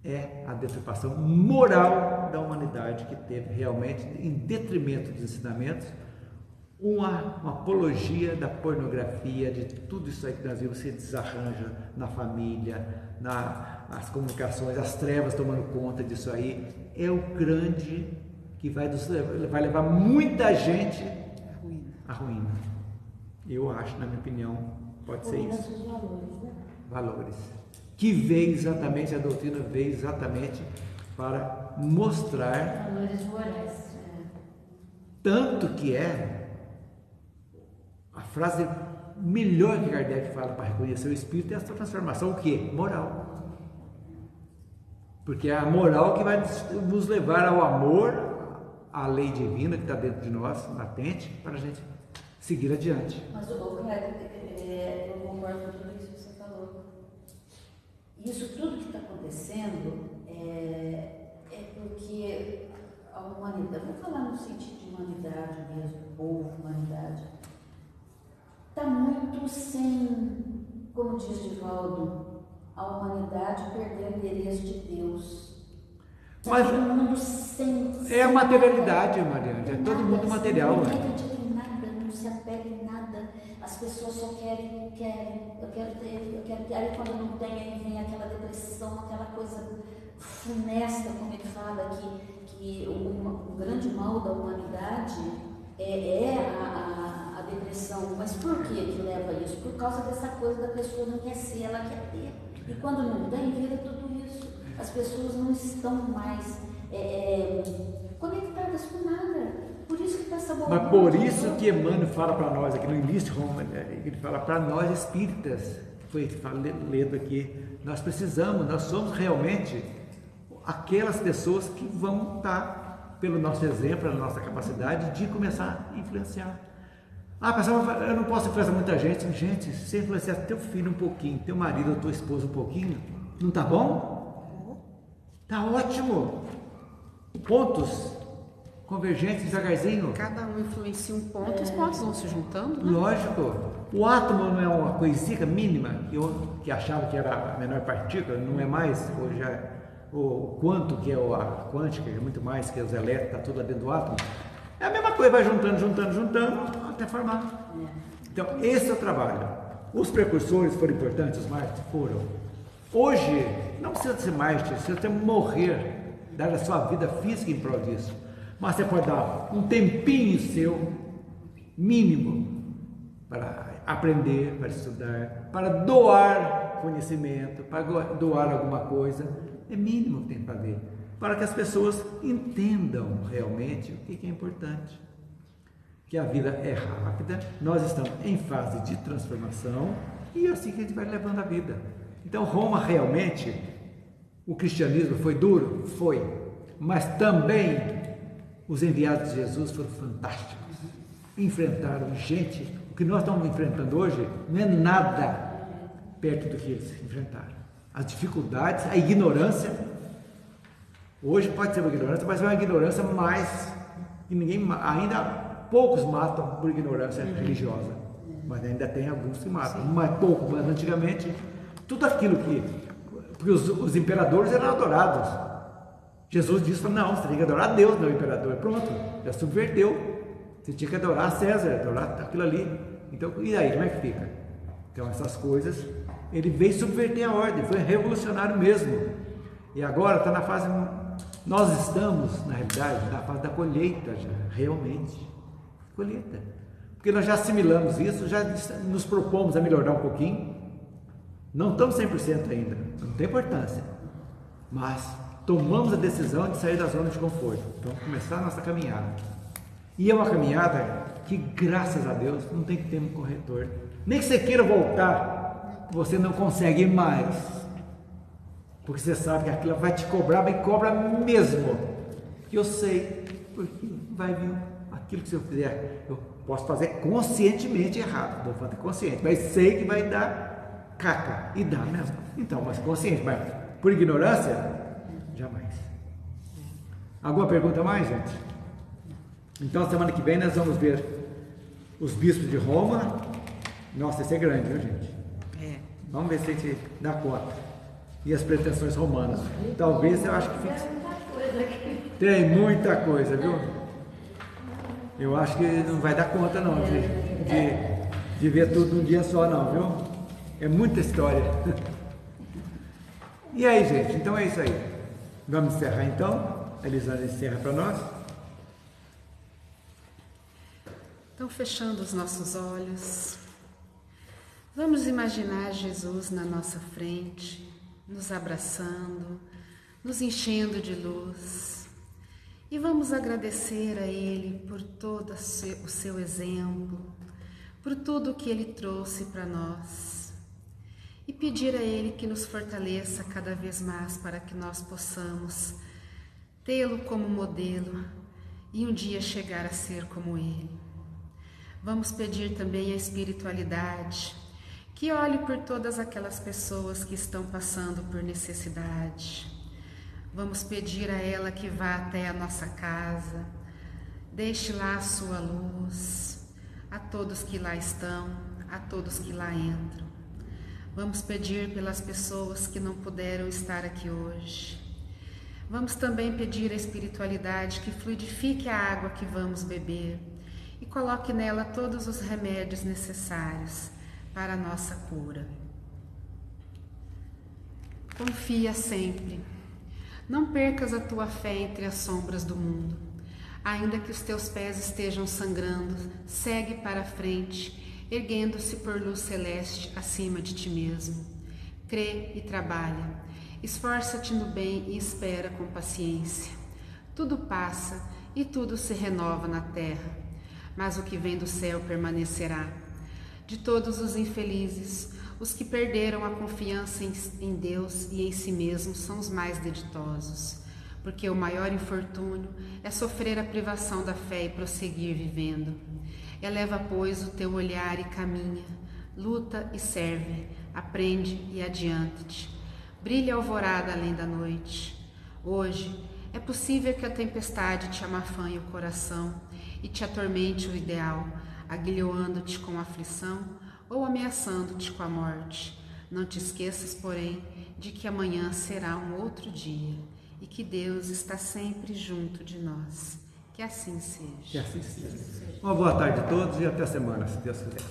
Speaker 1: é a deturpação moral da humanidade que teve realmente, em detrimento dos ensinamentos, uma apologia da pornografia, de tudo isso aí que nós vimos, se desarranja na família, nas comunicações, as trevas tomando conta disso aí, é o grande que vai levar muita gente à ruína. Eu acho, na minha opinião, pode ser isso.
Speaker 6: Os valores, né?
Speaker 1: Valores. Que veio exatamente, a doutrina veio exatamente para mostrar.
Speaker 6: Valores morais.
Speaker 1: Tanto que a frase melhor que Kardec fala para reconhecer o espírito é essa transformação, o quê? Moral. Porque é a moral que vai nos levar ao amor, à lei divina que está dentro de nós, latente, para a gente seguir adiante.
Speaker 4: Mas, Cléber, eu concordo com tudo isso que você falou. Isso tudo que está acontecendo é porque a humanidade, vou falar no sentido de humanidade mesmo, povo, humanidade, está muito sem, como diz Divaldo, a humanidade perdeu o endereço de Deus.
Speaker 1: Mas
Speaker 4: todo mundo sem
Speaker 1: é a materialidade, Mariana, é todo mundo material.
Speaker 4: Não acredita em nada, não se apega em nada. As pessoas só querem, eu quero ter, aí quando não tem, aí vem aquela depressão, aquela coisa funesta, como ele fala, que o grande mal da humanidade é a depressão. Mas por que leva a isso? Por causa dessa coisa da pessoa não quer ser, ela quer ter. E quando não tem, vira tudo isso. As pessoas não estão mais conectadas com nada. Por isso que está essa boa.
Speaker 1: Mas por isso que Emmanuel fala para nós aqui no início de Roma, ele fala para nós espíritas, foi lido aqui, nós precisamos, nós somos realmente aquelas pessoas que vão estar, pelo nosso exemplo, pela nossa capacidade de começar a influenciar. Pessoal, eu não posso influenciar muita gente. Gente, se você influenciar teu filho um pouquinho, teu marido ou tua esposa um pouquinho, não tá bom? Tá ótimo. Pontos convergentes, devagarzinho.
Speaker 3: Cada um influencia um ponto, os pontos vão se juntando, né?
Speaker 1: Lógico. O átomo não é uma coisinha mínima, que achava que era a menor partícula, não é mais, hoje é o quanto, que é a quântica, é muito mais que os elétrons, está tudo lá dentro do átomo. É a mesma coisa, vai juntando, até formar. Então, esse é o trabalho. Os precursores foram importantes, os mártires foram. Hoje, não precisa ser mártir, precisa até morrer, dar a sua vida física em prol disso. Mas você pode dar um tempinho seu, mínimo, para aprender, para estudar, para doar conhecimento, para doar alguma coisa. É mínimo que tem que fazer, para que as pessoas entendam realmente o que é importante. Que a vida é rápida, nós estamos em fase de transformação e é assim que a gente vai levando a vida. Então, Roma realmente, o cristianismo foi duro? Foi, mas também os enviados de Jesus foram fantásticos. Enfrentaram gente, o que nós estamos enfrentando hoje não é nada perto do que eles enfrentaram. As dificuldades, a ignorância, hoje pode ser uma ignorância, mas é uma ignorância mais que ninguém, ainda poucos matam por ignorância religiosa, mas ainda tem alguns que matam, mas pouco, mas antigamente, tudo aquilo porque os imperadores eram adorados. Jesus disse, não, você tem que adorar a Deus, não o imperador, pronto, já subverteu, você tinha que adorar César, adorar aquilo ali, então, e aí, como é que fica? Então, essas coisas, ele veio subverter a ordem, foi revolucionário mesmo, e agora está na fase, nós estamos, na realidade, na fase da colheita já, realmente, colheita, porque nós já assimilamos isso, já nos propomos a melhorar um pouquinho, não estamos 100% ainda, não tem importância, mas tomamos a decisão de sair da zona de conforto, então começar a nossa caminhada, e é uma caminhada que, graças a Deus, não tem que ter um corretor, nem que você queira voltar, você não consegue mais, porque você sabe que aquilo vai te cobrar, mas cobra mesmo, que eu sei, porque vai vir aquilo que se eu fizer, eu posso fazer conscientemente errado, vou fazer consciente, mas sei que vai dar caca, e dá mesmo, então, mas consciente, mas por ignorância, jamais. Alguma pergunta mais, gente? Então, semana que vem nós vamos ver os bispos de Roma. Nossa, esse é grande, viu, gente? Vamos ver se a gente dá conta. E as pretensões romanas. Talvez eu acho que fique. Tem muita coisa, viu? Eu acho que não vai dar conta não de ver tudo num dia só não, viu? É muita história. E aí, gente, então é isso aí. Vamos encerrar então. A Elisângela encerra para nós.
Speaker 3: Então, fechando os nossos olhos, vamos imaginar Jesus na nossa frente, nos abraçando, nos enchendo de luz. E vamos agradecer a Ele por todo o seu exemplo, por tudo que Ele trouxe para nós. E pedir a Ele que nos fortaleça cada vez mais para que nós possamos tê-lo como modelo e um dia chegar a ser como Ele. Vamos pedir também a espiritualidade, que olhe por todas aquelas pessoas que estão passando por necessidade. Vamos pedir a ela que vá até a nossa casa, deixe lá a sua luz, a todos que lá estão, a todos que lá entram. Vamos pedir pelas pessoas que não puderam estar aqui hoje. Vamos também pedir a espiritualidade que fluidifique a água que vamos beber e coloque nela todos os remédios necessários para a nossa cura. Confia sempre. Não percas a tua fé entre as sombras do mundo. Ainda que os teus pés estejam sangrando, segue para frente, erguendo-se por luz celeste acima de ti mesmo. Crê e trabalha. Esforça-te no bem e espera com paciência. Tudo passa e tudo se renova na terra, mas o que vem do céu permanecerá. De todos os infelizes, os que perderam a confiança em Deus e em si mesmos são os mais deditosos, porque o maior infortúnio é sofrer a privação da fé e prosseguir vivendo. Eleva, pois, o teu olhar e caminha, luta e serve, aprende e adianta-te. Brilha a alvorada além da noite. Hoje é possível que a tempestade te amafanhe o coração e te atormente o ideal, aguilhoando-te com aflição ou ameaçando-te com a morte. Não te esqueças, porém, de que amanhã será um outro dia e que Deus está sempre junto de nós. Que assim seja.
Speaker 1: Que assim seja. Uma boa tarde a todos e até a semana, se Deus quiser.